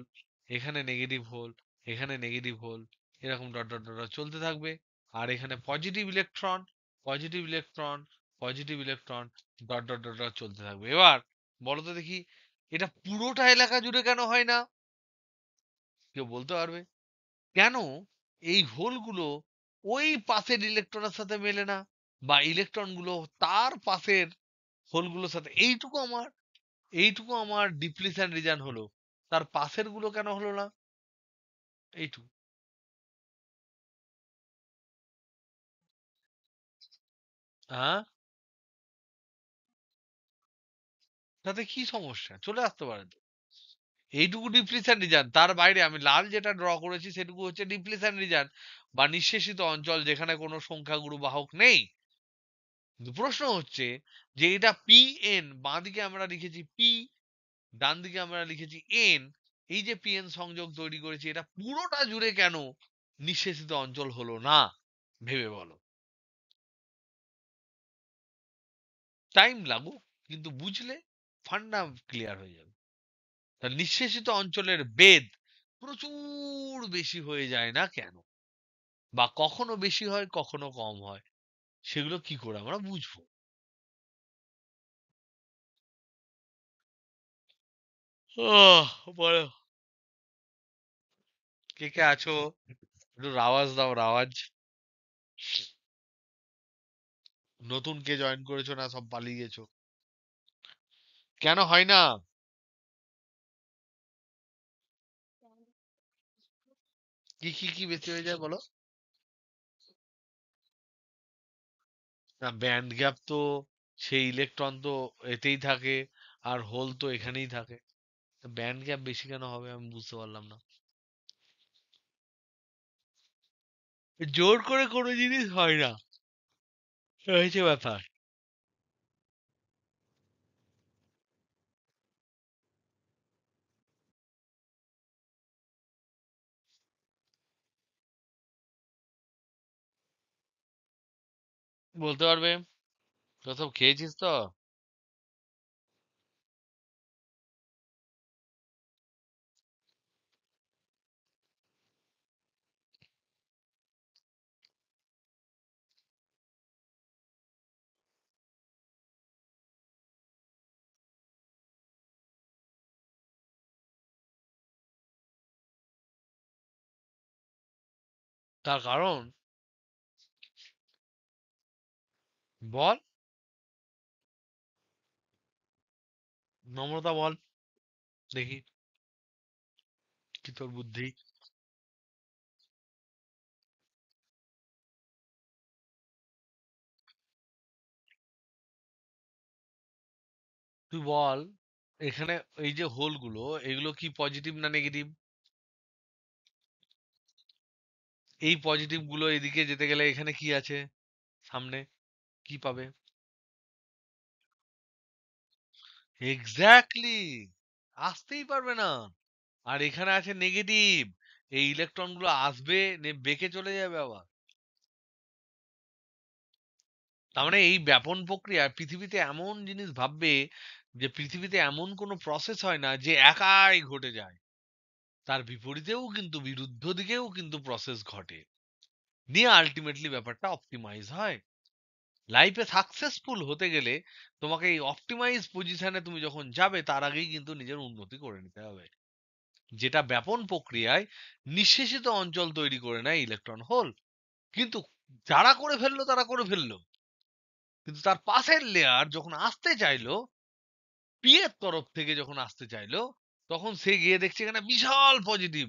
এখানে নেগেটিভ হোল, এখানে নেগেটিভ হোল, এরকম ডট ডট ডট ডট চলতে থাকবে। আর এখানে positive electron positive electron positive electron dot dot dot dot চলতে থাকবে। এবার বলো তো দেখি, এটা পুরোটা এলাকা জুড়ে কেন হয় না? কেউ বলতে পারবে? কেন এই হোলগুলো ওই পাশের ইলেকট্রনের সাথে মেলে না, বা ইলেকট্রনগুলো তার পাশের হোলগুলোর সাথে? এইটুকু আমার ডিপ্লিশন রিজন হলো, তার পাশের গুলো কেন হলো না? এইটুকু। হ্যাঁ, তাতে কি সমস্যা? চলে আসতে পারে তো। এইটুকু ডিপ্লিশন রিজন, তার বাইরে আমি লাল যেটা ড্র করেছি সেটুকু হচ্ছে ডিপ্লিশন রিজন বা নিঃশেষিত অঞ্চল, যেখানে কোনো সংখ্যাগুরু বাহক নেই। কিন্তু প্রশ্ন হচ্ছে যে এটা পি এন, বাঁ দিকে আমরা লিখেছি পি, ডান দিকে আমরা লিখেছি এন, এই যে পি এন সংযোগ তৈরি করেছি, এটা পুরোটা জুড়ে কেন নিঃশেষিত অঞ্চল হলো না? ভেবে বলো। টাইম লাগুক, কিন্তু বুঝলে ফান্ডা ক্লিয়ার হয়ে যাবে। তা নিঃশেষিত অঞ্চলের বেদ প্রচুর বেশি হয়ে যায় না কেন? বা কখনো বেশি হয় কখনো কম হয়, সেগুলো কি করে আমরা বুঝবো? বলো, কে কে আছো? একটু রাওয়াজ দাও, রাওয়াজ। নতুন কে জয়েন করেছো না সব পালিয়ে গেছো? কেন হয় না? কি বেশি হয়ে যায় বলো? না, ব্যান্ড গ্যাপ তো সেই ইলেকট্রন তো এতেই থাকে, আর হোল তো এখানেই থাকে। ব্যান্ড গ্যাপ বেশি কেন হবে আমি বুঝতে পারলাম না। জোর করে কোনো জিনিস হয় না, এই হচ্ছে ব্যাপার। বলতে পারবে? তো সব খেয়েছিস তো? তার কারণ বল, নম্রতা বল দেখি, কি তোর বুদ্ধি? তুই বল, এখানে এই যে হোল গুলো, এগুলো কি পজিটিভ না নেগেটিভ? এই পজিটিভ গুলো এদিকে যেতে গেলে এখানে কি আছে সামনে? কি পাবে? এক্স্যাক্টলি, আসতেই পারবে না। আর এখানে আছে নেগেটিভ, এই ইলেকট্রন গুলো আসবে, বেঁকে চলে যাবে আবার। তার মানে এই ব্যাপন প্রক্রিয়া পৃথিবীতে এমন জিনিস ভাববে যে পৃথিবীতে এমন কোনো প্রসেস হয় না যে একাই ঘটে যায়। তার বিপরীতেও কিন্তু বিরুদ্ধ দিকেও কিন্তু প্রসেস ঘটে। নিয়ে আল্টিমেটলি ব্যাপারটা অপটিমাইজ হয়। লাইফে সাকসেসফুল হতে গেলে তোমাকে এই অপটিমাইজ পজিশনে তুমি যখন যাবে তার আগেই কিন্তু নিজের উন্নতি করে নিতে হবে। যেটা ব্যাপন প্রক্রিয়ায় নিঃশেষিত অঞ্চল তৈরি করে নেয় ইলেকট্রন হোল। কিন্তু যারা করে ফেললো তারা করে ফেললো, কিন্তু তার পাশের লেয়ার যখন আসতে চাইলো, পি এর তরফ থেকে যখন আসতে চাইলো, তখন সে গিয়ে দেখছে এখানে বিশাল পজিটিভ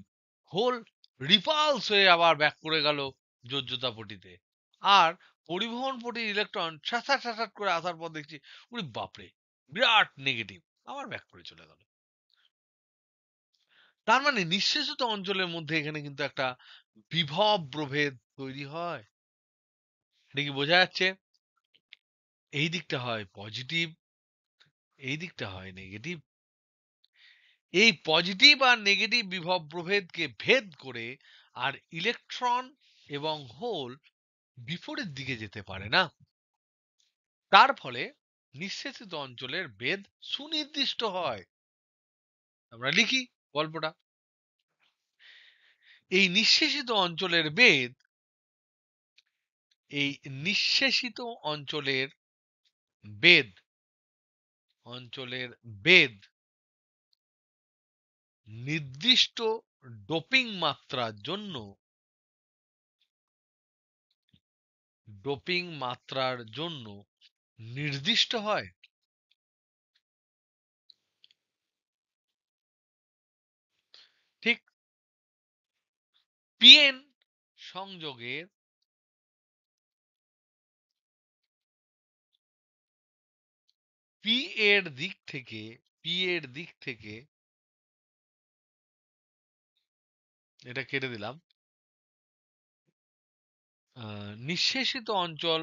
হোল রিপালস হয়ে আবার ব্যাক করে গেল যোজ্যতা পটিতে। আর পরিবহন পটির ইলেকট্রন ছ্যাঁচা ছ্যাঁচাট করে আসার পর দেখছি উনি বাপরে বিরাট নেগেটিভ, আবার ব্যাক করে চলে গেল। তার মানে নিঃশেষিত অঞ্চলের মধ্যে এখানে কিন্তু একটা বিভব প্রভেদ তৈরি হয়। এটা কি বোঝা যাচ্ছে? এই দিকটা হয় পজিটিভ, এই দিকটা হয় নেগেটিভ। এই পজিটিভ আর নেগেটিভ বিভব প্রভেদকে ভেদ করে আর ইলেকট্রন এবং হোল বিপরীত দিকে যেতে পারে না। তার ফলে নিঃশেষিত অঞ্চলের বেদ সুনির্দিষ্ট হয়। আমরা লিখি গল্পটা। এই নিঃশেষিত অঞ্চলের বেদ, এই নিঃশেষিত অঞ্চলের বেদ, অঞ্চলের বেদ নির্দিষ্ট ডোপিং মাত্রার জন্য, ডোপিং মাত্রার জন্য নির্দিষ্ট হয়। ঠিক পিএন সংযোগের পি এর দিক থেকে, পি এর দিক থেকে এটা কেটে দিলাম। নিঃশেষিত অঞ্চল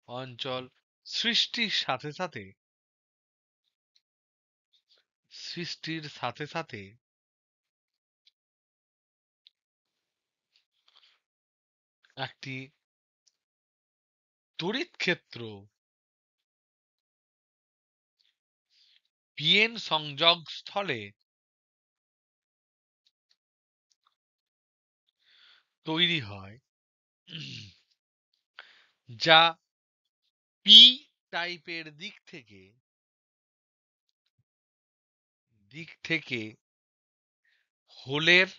অঞ্চল সৃষ্টির সাথে সাথে, সৃষ্টির সাথে সাথে একটি তড়িৎ ক্ষেত্র পিএন সংযোগ স্থলে তৈরি হয়, যা পি টাইপের দিক থেকে হোলের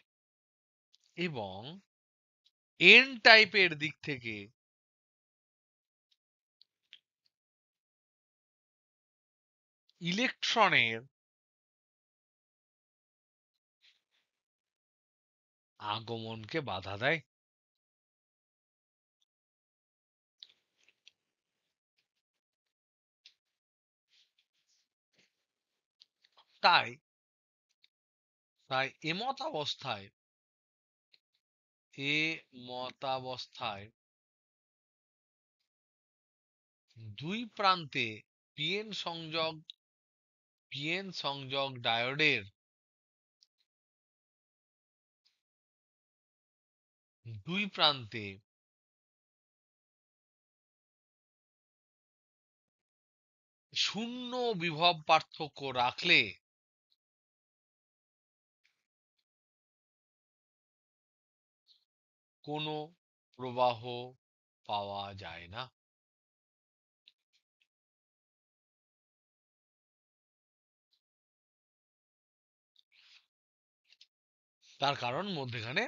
এবং এন টাইপের দিক থেকে ইলেকট্রনের আগমনকে বাধা দেয়। তাই তাই এমতাবস্থায় দুই প্রান্তে পিএন সংযোগ, পিএন সংযোগ ডায়োডের দুই প্রান্তে শূন্য বিভব পার্থক্য রাখলে কোনো প্রবাহ পাওয়া যায় না। তার কারণ মধ্যেখানে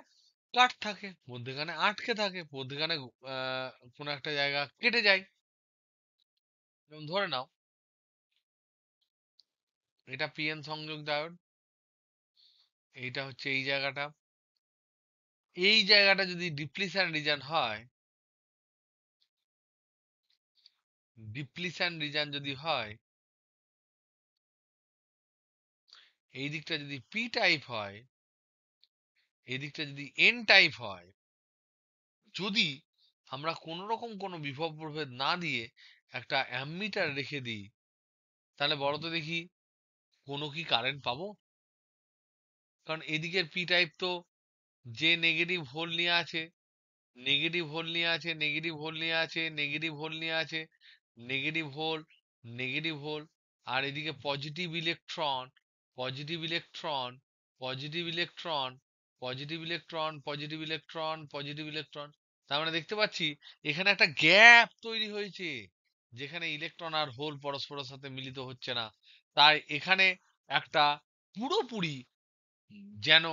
কাট থাকে, মধ্যেখানে আটকে থাকে, মধ্যেখানে কোনো একটা জায়গা কেটে যায়। যেমন ধরে নাও এটা পিএন সংযোগ ডায়োড, এইটা হচ্ছে এই জায়গাটা। এই জায়গাটা যদি ডিপ্লিশন রিজন হয়, ডিপ্লিশন রিজন যদি হয়, এই দিকটা যদি পি টাইপ হয়, এই দিকটা যদি এন টাইপ হয়, যদি আমরা কোন রকম কোনো বিভব প্রভেদ না দিয়ে একটা অ্যামমিটার রেখে দিই, তাহলে বলো তো দেখি কোনো কি কারেন্ট পাবো? কারণ এদিকের পি টাইপ তো যে নেগেটিভ হোল নিয়ে আছে, নেগেটিভ হোল নিয়ে আছে, নেগেটিভ হোল নিয়ে আছে, নেগেটিভ হোল নিয়ে আছে, নেগেটিভ হোল, নেগেটিভ হোল, আর এদিকে positive electron, positive electron, positive electron, positive electron, positive electron, positive electron. তার মানে দেখতে পাচ্ছি এখানে একটা গ্যাপ তৈরি হয়েছে, যেখানে ইলেকট্রন আর হোল পরস্পরের সাথে মিলিত হচ্ছে না। তাই এখানে একটা পুরোপুরি যেন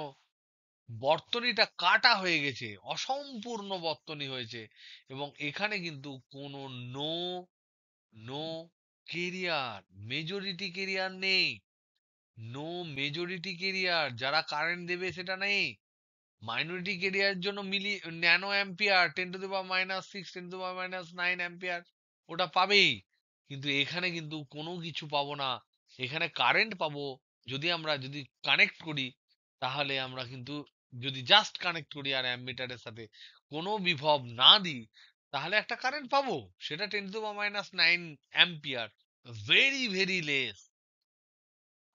বর্তনীটা কাটা হয়ে গেছে, অসম্পূর্ণ বর্তনী হয়েছে। এবং এখানে কিন্তু কোনো no no carrier, majority carrier নেই, নো মেজরিটি কেরিয়ার, যারা কারেন্ট দেবে সেটা নেই। মাইনরিটি কেরিয়ারের জন্য ন্যানো অ্যাম্পিয়ার, 10⁻⁻6, 10⁻⁹ অ্যাম্পিয়ার ওটা পাবেই। কিন্তু এখানে কিন্তু কোনো কিছু পাবো না। এখানে কারেন্ট পাবো যদি কানেক্ট করি, তাহলে আমরা কিন্তু যদি জাস্ট কানেক্ট করি আর অ্যামমিটারের সাথে কোনো বিভব না দিই, তাহলে একটা কারেন্ট পাবো, সেটা 10⁻⁹ অ্যাম্পিয়ার, ভেরি ভেরি লেস।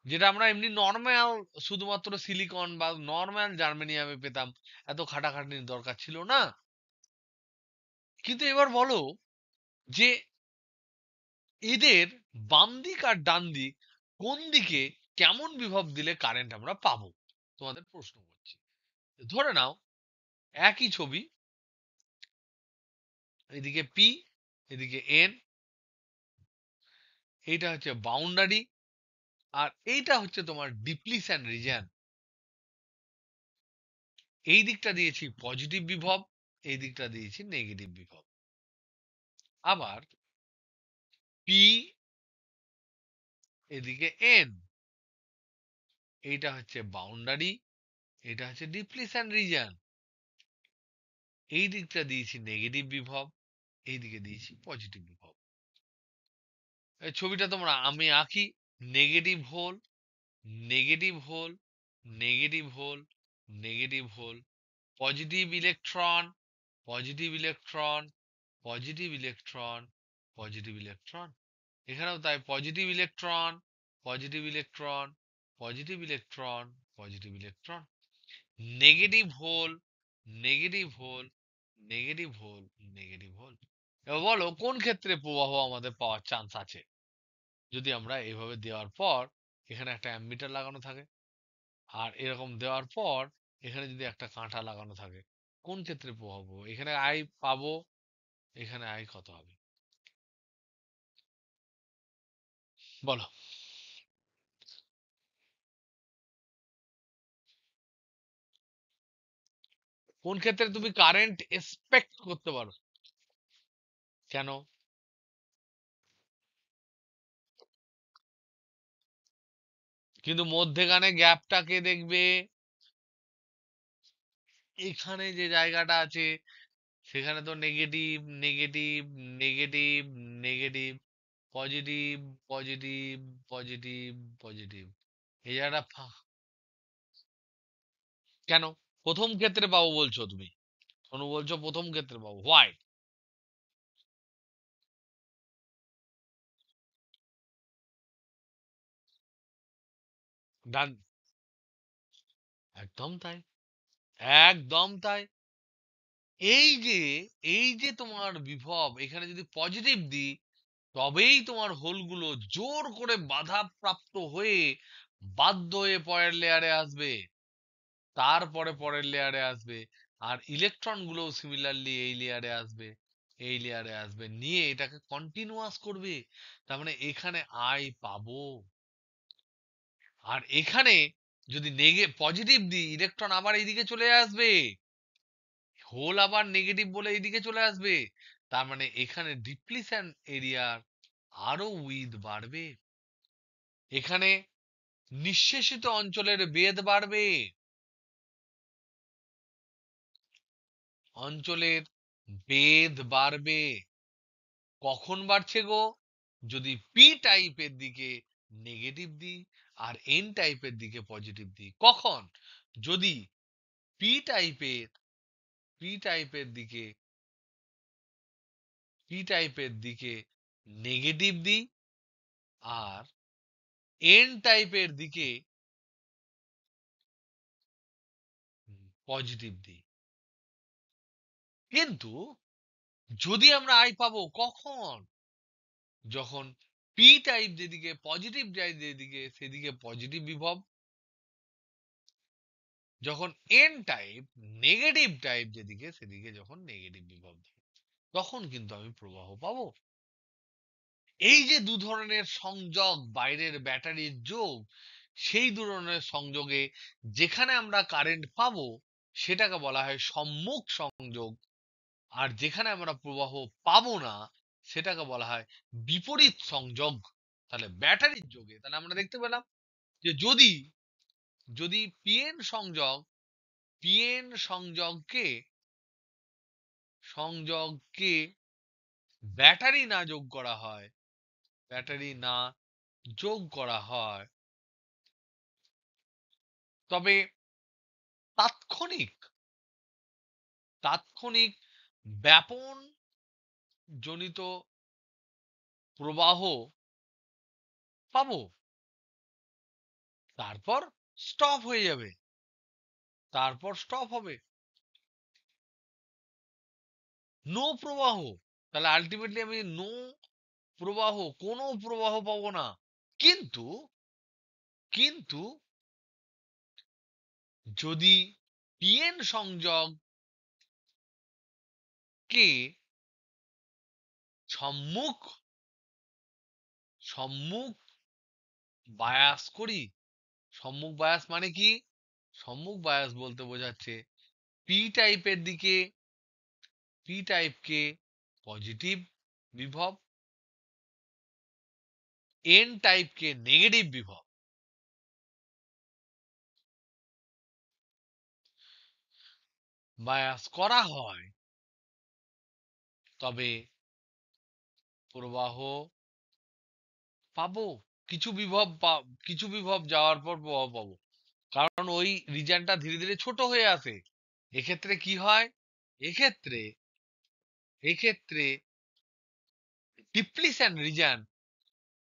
যেটা আমরা এমনি নর্মাল শুধুমাত্র সিলিকন বা নর্মাল জার্মেনিয়ামে পেতাম, এত খাটাখাটনির দরকার ছিল না। কিন্তু এবার বলো যে এদের বাম দিক আর ডান দিক কোন দিকে কেমন বিভব দিলে কারেন্ট আমরা পাবো, তোমাদের প্রশ্ন করছি। ধরে নাও একই ছবি, এদিকে পি, এদিকে এন, এইটা হচ্ছে বাউন্ডারি, আর এইটা হচ্ছে তোমার ডিপ্লিশন রিজিয়ন। এই দিকটা দিয়েছি পজিটিভ বিভব, এই দিকটা দিয়েছি নেগেটিভ বিভব। আবার পি, এদিকে এন, এইটা হচ্ছে বাউন্ডারি, এটা হচ্ছে ডিপ্লিশন রিজিয়ন। এই দিকটা দিয়েছি নেগেটিভ বিভব, এই দিকে দিয়েছি পজিটিভ বিভব। এই ছবিটা তোমরা আমি আঁকি, negative hole, negative hole, negative hole, negative hole, positive electron, positive electron, positive electron, positive electron. এখানেও তাই positive electron, positive electron, positive electron, positive electron, negative hole, negative hole, negative hole, negative hole. এবার বলো কোন ক্ষেত্রে প্রবাহ আমাদের পাওয়ার chance আছে, যদি আমরা এইভাবে দেওয়ার পর এখানে একটা অ্যামমিটার লাগানো থাকে, আর এরকম দেওয়ার পর এখানে যদি একটা কাঁটা লাগানো থাকে, কোন ক্ষেত্রে প্রবাহ পাবো? এখানে আই পাবো, এখানে আই কত হবে বলো? কোন ক্ষেত্রে তুমি কারেন্ট এক্সপেক্ট করতে পারো? কেন? কিন্তু মধ্যেখানে গ্যাপটা কে দেখবে? এখানে যে জায়গাটা আছে সেখানে তো negative, negative, negative, negative, positive, positive, positive, positive, এই জায়গাটা কেন প্রথম ক্ষেত্রে পাবো বলছো তুমি? অনু বলছো প্রথম ক্ষেত্রে পাবো, হোয়াই? ডান, একদম তাই, একদম তাই। এই যে এই যে তোমার বিভব এখানে যদি পজিটিভ দিই, তবেই তোমার হোলগুলো জোর করে বাধা প্রাপ্ত হয়ে বাধ্য হয়ে পরের লেয়ারে আসবে, তারপরে পরের লেয়ারে আসবে, আর ইলেকট্রন গুলো সিমিলারলি এই লেয়ারে আসবে, এই লেয়ারে আসবে, নিয়ে এটাকে কন্টিনিউয়াস করবে। তার মানে এখানে আই পাবো। আর এখানে যদি পজিটিভ দিই, ইলেকট্রন আবার এইদিকে চলে আসবে, হোল আবার নেগেটিভ বলে এইদিকে চলে আসবে। তার মানে এখানে ডিপ্লিশন এরিয়ার আরো উইথ বাড়বে, এখানে নিঃশেষিত অঞ্চলের বেধ বাড়বে, অঞ্চলের বেধ বাড়বে। কখন বাড়ছে গো? যদি পি টাইপের দিকে নেগেটিভ দিই আর এন টাইপের দিকে পজিটিভ দিই। কখন? যদি পি টাইপের পি টাইপের দিকে পি টাইপের দিকে নেগেটিভ দিই আর এন টাইপের দিকে পজিটিভ দিই। কিন্তু যদি আমরা আই পাবো কখন? যখন পি টাইপ যেদিকে পজিটিভ যায়, যেদিকে সেদিকে পজিটিভ বিভব, যখন এন টাইপ নেগেটিভ টাইপ যেদিকে সেদিকে যখন নেগেটিভ বিভব, তখন কিন্তু আমি প্রবাহ পাবো। এই যে দু ধরনের সংযোগ, বাইরের ব্যাটারির যোগ, সেই দু ধরনের সংযোগে যেখানে আমরা কারেন্ট পাবো সেটাকে বলা হয় সম্মুখ সংযোগ, আর যেখানে আমরা প্রবাহ পাবো না সেটাকে বলা হয় বিপরীত সংযোগ। তাহলে ব্যাটারির যোগে তাহলে আমরা দেখতে পেলাম যে যদি যদি পিএন সংযোগকে ব্যাটারি না যোগ করা হয়, ব্যাটারি না যোগ করা হয়, তবে তাৎক্ষণিক তাৎক্ষণিক ব্যাপন জনিত প্রবাহ পাবো, তারপর স্টপ হয়ে যাবে, তারপর স্টপ হবে, নো প্রবাহ। তাহলে আলটিমেটলি আমি নো প্রবাহ, কোনো প্রবাহ পাবো না। কিন্তু কিন্তু যদি পিএন সংযোগকে সম্মুখ সম্মুখ বায়াস করি, সম্মুখ বায়াস মানে কি? সম্মুখ বায়াস বলতে বোঝাচ্ছে পি টাইপের দিকে, পি টাইপকে পজিটিভ বিভব, এন টাইপকে নেগেটিভ বিভব বায়াস করা হয়, তবে প্রবাহ পাবো। কিছু বিভব যাওয়ার পর প্রবাহ পাবো, কারণ ওই রিজনটা ধীরে ধীরে ছোট হয়ে আসে। এক্ষেত্রে কি হয়? এক্ষেত্রে এক্ষেত্রে ডিপ্লিশন রিজন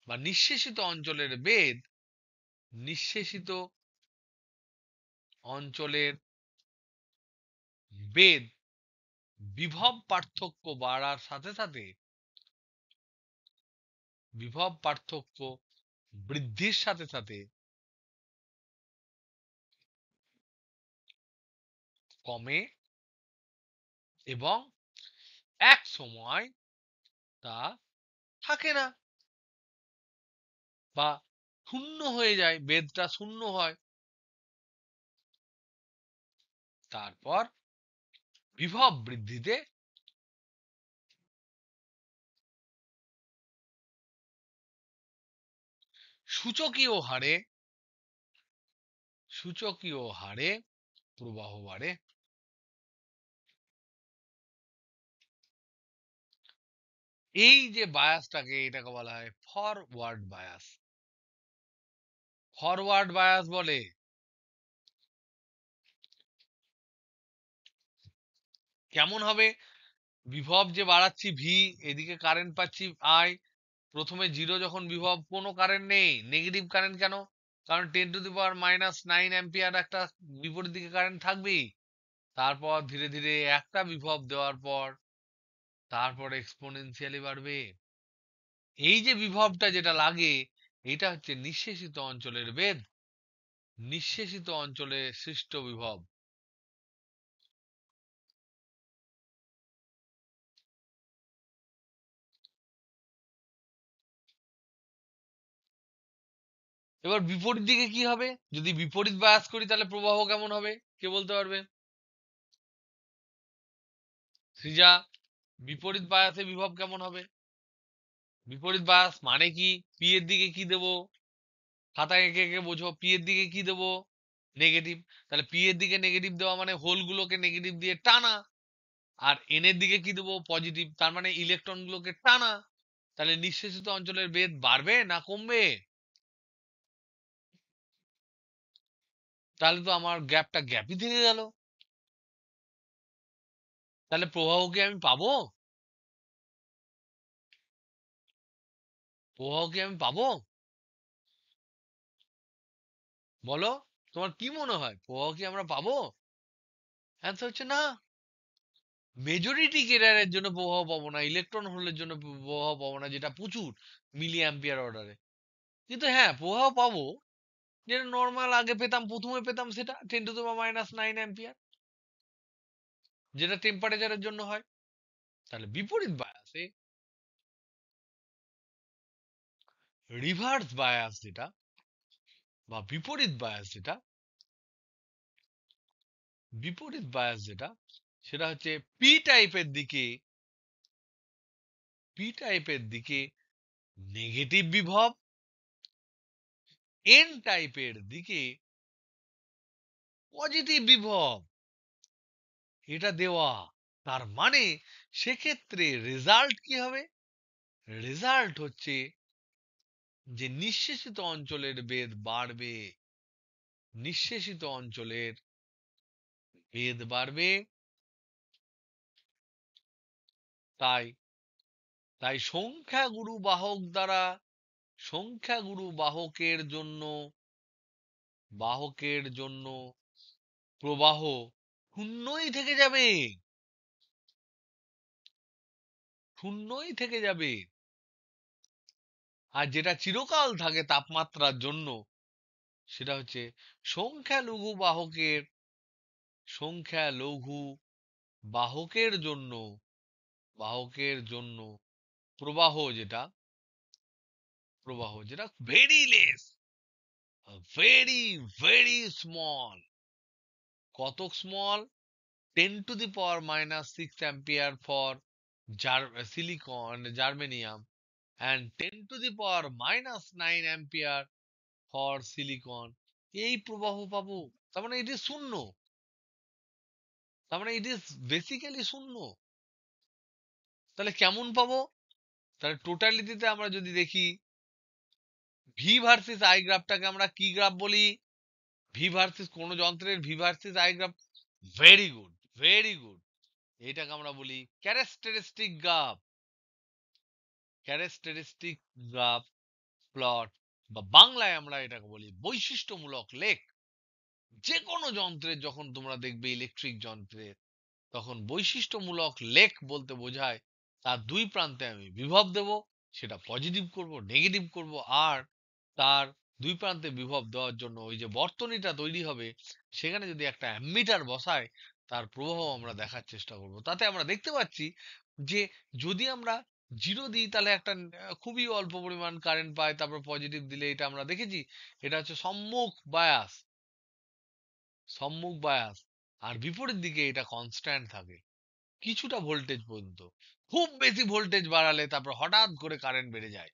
বা নিঃশেষিত অঞ্চলের বেদ, নিঃশেষিত অঞ্চলের বেদ বিভব পার্থক্য বাড়ার সাথে সাথে, বিভব পার্থক্য বৃদ্ধির সাথে সাথে কমে, এবং এক সময় তা থাকে না, বা শূন্য হয়ে যায়, বেদটা শূন্য হয়। তারপর বিভব বৃদ্ধিতে সূচকীয় হারে সূচকীয় হারে প্রবাহ বাড়ে। এই যে বায়াসটাকে, এটাকে বলা হয় ফরওয়ার্ড বায়াস। ফরওয়ার্ড বায়াস বলে। কেমন হবে? বিভব যে বাড়াচ্ছি ভি, এদিকে কারেন্ট পাচ্ছি আই, প্রথমে জিরো যখন বিভব, কোনো কারেন্ট নেই, নেগেটিভ কারেন্ট কেন? কারণ 10⁻⁹ অ্যাম্পিয়ার একটা বিপরীত দিকে কারেন্ট থাকবেই। তারপর ধীরে ধীরে একটা বিভব দেওয়ার পর তারপর এক্সপোনেনশিয়ালি বাড়বে। এই যে বিভবটা যেটা লাগে, এটা হচ্ছে নিঃশেষিত অঞ্চলের বেদ, নিঃশেষিত অঞ্চলে সৃষ্ট বিভব। এবার বিপরীত দিকে কি হবে? যদি বিপরীত বায়াস করি তাহলে প্রবাহ কেমন হবে? কে বলতে পারবে? সৃজা, বিপরীত বায়াসে বিভব কেমন হবে? বিপরীত বায়াস মানে কি? পি এর দিকে কি দেব? খাতায় এঁকে এঁকে বোঝো। পি এর দিকে কি দেব? নেগেটিভ। তাহলে পি এর দিকে নেগেটিভ দেওয়া মানে হোলগুলোকে নেগেটিভ দিয়ে টানা, আর এন এর দিকে কি দেবো? পজিটিভ, তার মানে ইলেকট্রন গুলোকে টানা। তাহলে নিঃশেষিত অঞ্চলের বেধ বাড়বে না কমবে? তাহলে তো আমার গ্যাপটা গ্যাপই থেকে গেল। তাহলে প্রবাহ কি আমি পাবো? প্রবাহ কি আমি পাবো? বলো, তোমার কি মনে হয়, প্রবাহ কি আমরা পাবো? অ্যান্সার হচ্ছে না, মেজরিটি কেরিয়ারের জন্য প্রভাব পাবো না, ইলেকট্রন হোলের জন্য প্রভাব পাবো না, যেটা প্রচুর মিলি অ্যাম্পিয়ার অর্ডারে। কিন্তু হ্যাঁ, প্রভাব পাবো যেটা নর্মাল আগে পেতাম, প্রথমে পেতাম, সেটা 10⁻⁹ অ্যাম্পিয়ার, যেটা টেম্পারেচারের জন্য হয়। তাহলে বিপরীত বায়াসে, রিভার্স বায়াস যেটা, বা বিপরীত বায়াস যেটা, সেটা হচ্ছে পি টাইপের দিকে, নেগেটিভ বিভব, এন টাইপের দিকে পজিটিভ বিভব, এটা দেওয়া। তার মানে সেক্ষেত্রে রেজাল্ট কি হবে? রেজাল্ট হচ্ছে যে নিঃশেষিত অঞ্চলের বেদ বাড়বে, নিঃশেষিত অঞ্চলের বেদ বাড়বে। তাই তাই সংখ্যাগুরু বাহক দ্বারা, সংখ্যাগুরু বাহকের জন্য প্রবাহ শূন্যই থেকে যাবে, শূন্যই থেকে যাবে। আর যেটা চিরকাল থাকে তাপমাত্রার জন্য, সেটা হচ্ছে সংখ্যালঘু বাহকের, সংখ্যালঘু বাহকের জন্য, বাহকের জন্য প্রবাহ যেটা, very less, very very small. কত small? 10⁻⁻6 ampere for silicon, germanium, and 10⁻⁹ ampere for silicon। এই প্রবাহ পাবো। তার মানে এটি শূন্য, তার মানে ইট ইজ বেসিক্যালি শূন্য। তাহলে কেমন পাবো? তাহলে টোটালিটিতে আমরা যদি দেখি, ভি ভার্সেস আই গ্রাফটাকে আমরা কি গ্রাফ বলি? ভি ভার্সেস কোন যন্ত্রের V versus I graph, very good, very good, এটাকে আমরা বলি characteristic graph, characteristic graph plot, বা বাংলায় আমরা এটাকে বলি বৈশিষ্ট্যমূলক লেখ। যে কোনো যন্ত্রের যখন তোমরা দেখবে, ইলেকট্রিক যন্ত্রের, তখন বৈশিষ্ট্যমূলক লেখ বলতে বোঝায় তার দুই প্রান্তে আমি বিভব দেব, সেটা পজিটিভ করব, নেগেটিভ করব, আর তার দুই প্রান্তে বিভব দেওয়ার জন্য ওই যে বর্তনীটা তৈরি হবে, সেখানে যদি একটা অ্যামিটার বসায়, তার প্রভাব আমরা দেখার চেষ্টা করব। তাতে আমরা দেখতে পাচ্ছি যে যদি আমরা জিরো দিই, তাহলে একটা খুবই অল্প পরিমাণ কারেন্ট পাই, তারপর পজিটিভ দিলে, এটা আমরা দেখেছি, এটা হচ্ছে সম্মুখ বায়াস। আর বিপরীত দিকে এটা কনস্ট্যান্ট থাকে কিছুটা ভোল্টেজ পর্যন্ত। খুব বেশি ভোল্টেজ বাড়ালে তারপর হঠাৎ করে কারেন্ট বেড়ে যায়।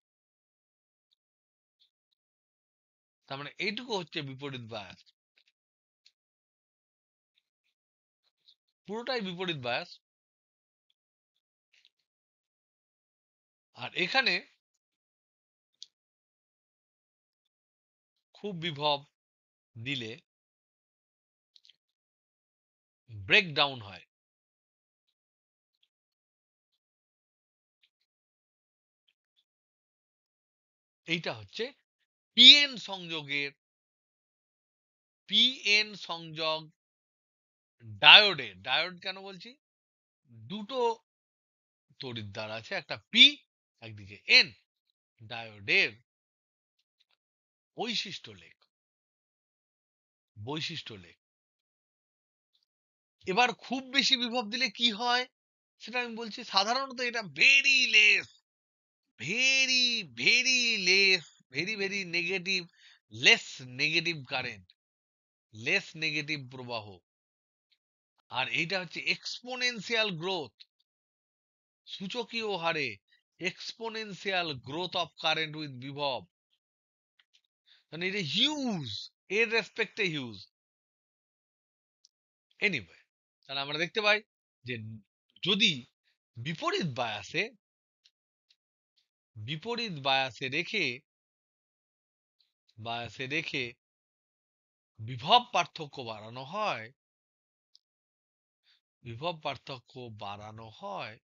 তার মানে এইটুকু হচ্ছে বিপরীত বায়াস, পুরোটাই বিপরীত বায়াস। আর এখানে খুব বিভব দিলে ব্রেক ডাউন হয়। এইটা হচ্ছে পিএন সংযোগের, পিএন সংযোগ ডায়োডের, ডায়োড কেন বলছি? দুটো তড়িৎদ্বার আছে, একটা পি, একদিকে এন, ডায়োডের বৈশিষ্ট্য লেখ, বৈশিষ্ট্য লেখ। এবার খুব বেশি বিভব দিলে কি হয় সেটা আমি বলছি। সাধারণত এটা very less, very very less, very very negative, less negative current, less negative প্রবাহ। আর এইটা হচ্ছে এক্সপোনেনশিয়াল গ্রোথ, সূচকীয় হারে exponential growth of current with বিভব। মানে এটা হিউজ, এর রেসপেক্টে হিউজ। এনিওয়ে, তাহলে আমরা দেখতে পাই যে যদি বিপরীত বায়াসে, বিপরীত বায়াসে রেখে বিভব পার্থক্য বাড়ানো হয়, বিভব পার্থক্য বাড়ানো হয়,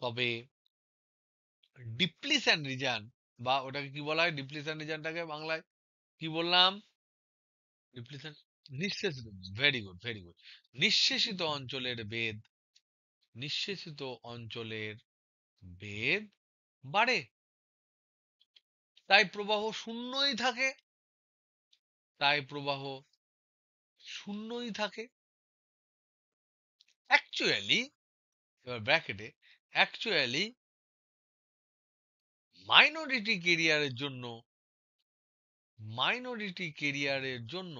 তবে ডিপ্লিশন রিজন, বা ওটাকে কি বলা হয়, ডিপ্লিশন রিজনটাকে বাংলায় কি বললাম? ডিপ্লিশন নিঃশেষিত, ভেরি গুড, ভেরি গুড। নিঃশেষিত অঞ্চলের বেদ, নিঃশেষিত অঞ্চলের বেদ বাড়ে, তাই প্রবাহ শূন্যই থাকে, তাই প্রবাহ শূন্যই থাকে। অ্যাকচুয়ালি, এবার ব্র্যাকেটে, অ্যাকচুয়ালি মাইনরিটি কেরিয়ারের জন্য, মাইনরিটি কেরিয়ারের জন্য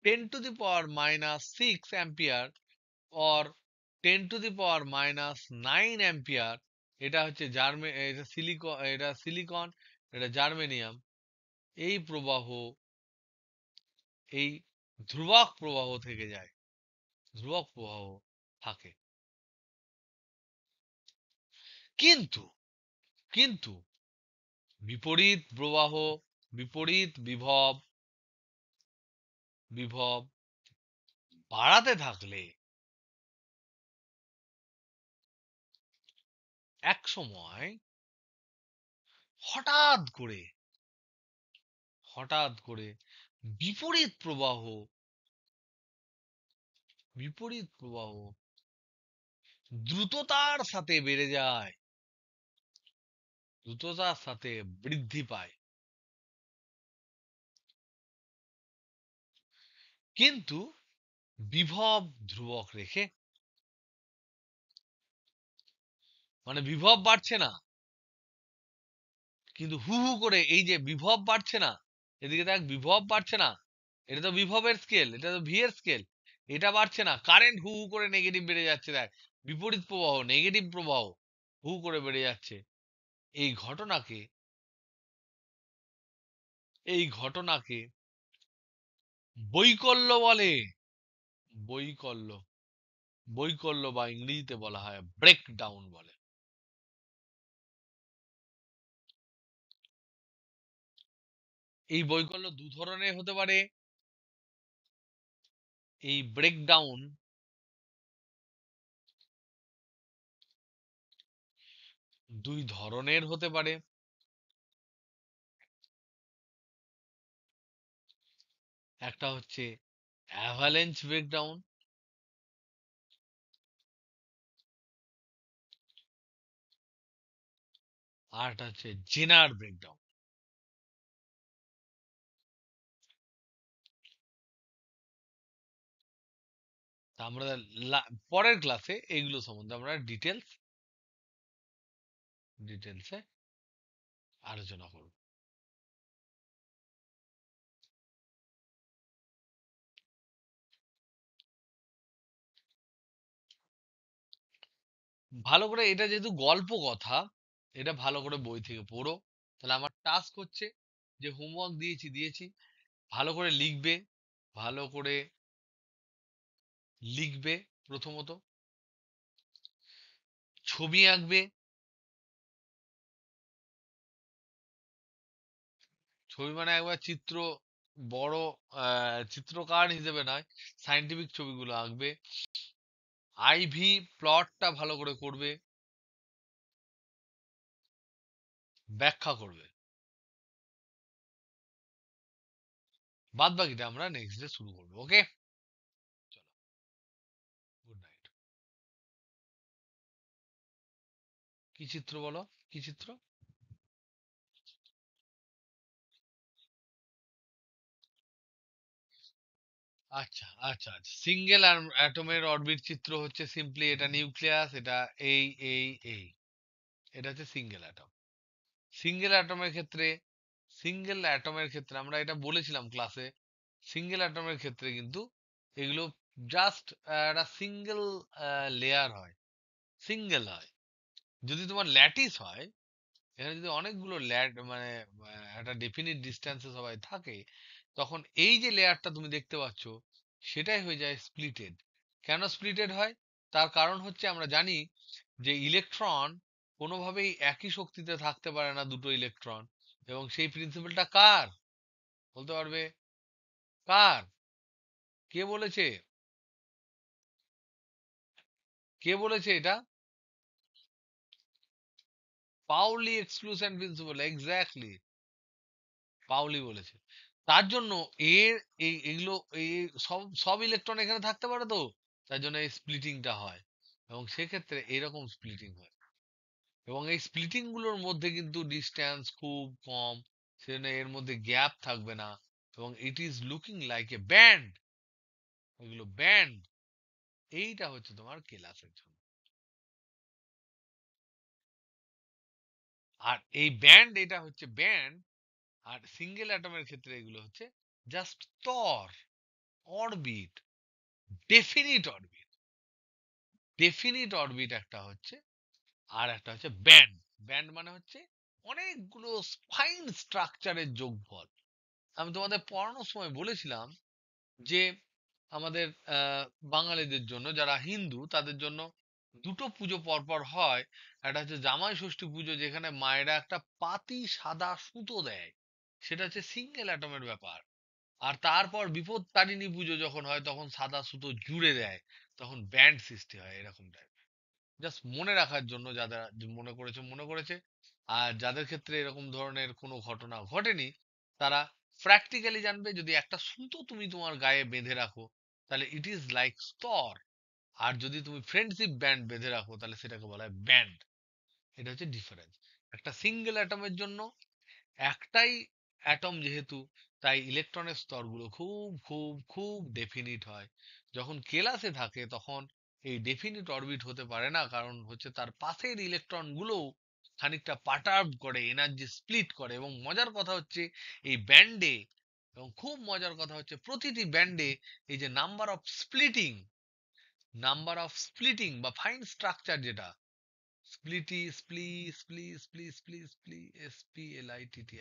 10 to the power minus 6 ampere or 10 to the power minus 9 ampere, এটা হচ্ছে এটা সিলিকন, এটা জার্মেনিয়াম, এই প্রবাহ, এই ধ্রুবক প্রবাহ থেকে যায়, ধ্রুবক প্রবাহ থাকে। কিন্তু, কিন্তু বিপরীত প্রবাহ, বিপরীত বিভব, বিভব বাড়াতে থাকলে এক সময় হঠাৎ করে, হঠাৎ করে বিপরীত প্রবাহ, বিপরীত প্রবাহ দ্রুততার সাথে বেড়ে যায়, দ্রুততার সাথে বৃদ্ধি পায়। কিন্তু বিভব ধ্রুবক রেখে, মানে বিভব বাড়ছে না, কিন্তু হু হু করে এই যে বিভব বাড়ছে না, এদিকে দেখ বিভব বাড়ছে না, এটা তো বিভবের স্কেল, এটা তো ভি এর স্কেল, এটা বাড়ছে না, কারেন্ট হু হু করে নেগেটিভ বেড়ে যাচ্ছে, দেখ বিপরীত প্রবাহ, নেগেটিভ প্রবাহ হু করে বেড়ে যাচ্ছে। এই ঘটনাকে, এই ঘটনাকে বৈকল্য বলে, বৈকল্য, বৈকল্য বা ইংরেজিতে বলা হয় ব্রেক ডাউন বলে। এই বৈকল্য দু ধরনের হতে পারে, এই ব্রেকডাউন দুই ধরনের হতে পারে। একটা হচ্ছে অ্যাভালেন্স ব্রেকডাউন, আর একটা হচ্ছে জেনার ব্রেকডাউন। তা আমরা পরের ক্লাসে এইগুলো সম্বন্ধে আমরা ডিটেলসে আলোচনা করব। ভালো করে, এটা যেহেতু গল্প কথা, এটা ভালো করে বই থেকে পড়ো। তাহলে আমার টাস্ক হচ্ছে যে হোমওয়ার্ক দিয়েছি, ভালো করে লিখবে, ভালো করে লিখবে, প্রথমত ছবি আঁকবে, ছবি মানে একবার চিত্র, বড় চিত্রকার হিসেবে নয়, সায়েন্টিফিক ছবিগুলো আঁকবে, আইভি প্লটটা ভালো করে করবে, ব্যাখ্যা করবে। বাদ বাকিটা আমরা নেক্সট ডে শুরু করবো। ওকে, চলো, গুড নাইট। কি চিত্র বলো, কি চিত্র? আচ্ছা, আচ্ছা, আচ্ছা, সিঙ্গেল অ্যাটমের অরবিট চিত্র হচ্ছে সিম্পলি এটা নিউক্লিয়াস, এটা এই এই এই, এটা হচ্ছে সিঙ্গেল অ্যাটম। সিঙ্গেল অ্যাটমের ক্ষেত্রে, সিঙ্গেল অ্যাটমের ক্ষেত্রে আমরা এটা বলেছিলাম ক্লাসে, সিঙ্গেল অ্যাটমের ক্ষেত্রে কিন্তু এগুলো জাস্ট একটা সিঙ্গেল লেয়ার হয়, সিঙ্গেল হয়। যদি তোমার ল্যাটিস হয়, এখানে যদি অনেকগুলো মানে একটা ডেফিনিট ডিস্টেন্সে সবাই থাকে, তখন এই যে লেয়ারটা তুমি দেখতে পাচ্ছ, সেটাই হয়ে যায় স্প্লিটেড। কেন স্প্লিটেড হয়? তার কারণ হচ্ছে আমরা জানি যে ইলেকট্রন কোনোভাবেই একই শক্তিতে থাকতে পারে না, দুটো ইলেকট্রন। এবং সেই প্রিন্সিপালটা কার বলতে পারবে? কার? কে বলেছে? কে বলেছে এটা? Paoli exclusion principal, exactly. Paoli বলেছে। তার জন্য এর এগুলো এই সব সব ইলেকট্রন এখানে থাকতে পারে তো, তার জন্য এই স্প্লিটিংটা হয়, এবং সেক্ষেত্রে এরকম স্প্লিটিং হয়, এবং এই স্প্লিটিং গুলোর মধ্যে কিন্তু ডিস্টেন্স খুব কম, সেজন্য এর মধ্যে গ্যাপ থাকবে না, এবং it is looking like a band, এগুলো ব্যান্ড। এইটা হচ্ছে তোমার কেলাসের জন্য। আর এই ব্যান্ড, এটা হচ্ছে ব্যান্ড। আর সিঙ্গেল অ্যাটমের ক্ষেত্রে এগুলো হচ্ছে জাস্ট স্তর, orbit, definite orbit. Definite orbit একটা হচ্ছে, আর একটা হচ্ছে ব্যান্ড। ব্যান্ড মানে হচ্ছে অনেকগুলো ফাইন স্ট্রাকচারের যোগফল। আমি তোমাদের পড়ানোর সময় বলেছিলাম যে আমাদের বাঙালিদের জন্য, যারা হিন্দু তাদের জন্য দুটো পুজো পরপর হয়। একটা হচ্ছে জামাই ষষ্ঠী পুজো, যেখানে মায়েরা একটা পাতি সাদা সুতো দেয়, সেটা হচ্ছে সিঙ্গেল অ্যাটমের ব্যাপার। আর তারপর বিপত্তারিণী পুজো যখন হয়, তখন সাদা সুতো জুড়ে দেয়, তখন ব্যান্ড সৃষ্টি হয় এরকম টাইপ। জাস্ট মনে রাখার জন্য, যারা মনে করেছে মনে করেছে। আর যাদের ক্ষেত্রে এরকম ধরনের কোনো ঘটনা ঘটেনি, তারা প্র্যাকটিক্যালি জানবে, যদি একটা সুতো তুমি তোমার গায়ে বেঁধে রাখো, তাহলে ইট ইজ লাইক স্তর। আর যদি তুমি ফ্রেন্ডশিপ ব্যান্ড বেঁধে রাখো, তাহলে সেটাকে বলা হয় ব্যান্ড। এটা হচ্ছে ডিফারেন্স একটা সিঙ্গেল অ্যাটমের জন্য। একটাই অ্যাটম যেহেতু, তাই ইলেকট্রনের স্তরগুলো খুব খুব খুব ডেফিনিট হয়। যখন কেলাসে থাকে, তখন এই ডেফিনিট অরবিট হতে পারে না, কারণ হচ্ছে তার পাশের ইলেকট্রন গুলো খানিকটা পার্টার্ব করে, এনার্জি স্প্লিট করে। এবং মজার কথা হচ্ছে এই ব্যান্ডে, এবং খুব মজার কথা হচ্ছে প্রতিটি ব্যান্ডে এই যে নাম্বার অফ স্প্লিটিং বা ফাইন স্ট্রাকচার, যেটা স্প্লিটি স্প্লি স্প্লি স্প্লি স্প্লি স্প্লি SPLITTI,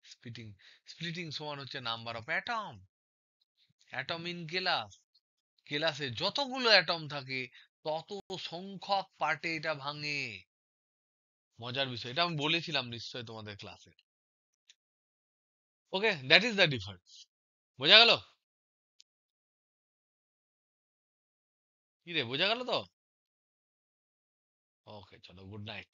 স্প্লিটিং, স্প্লিটিং সমান হচ্ছে number of atom. Atom in কেলাস, কেলাসে যতগুলো অ্যাটম থাকে, তত সংখ্যক পার্টে এটা ভাঙে। মজার বিষয়, এটা আমি বলেছিলাম নিশ্চয়ই তোমাদের ক্লাসে। ওকে, দ্যাট ইজ দ্য ডিফারেন্স। বোঝা গেল? কি রে, বোঝা গেল তো? ওকে, চলো, গুড নাইট।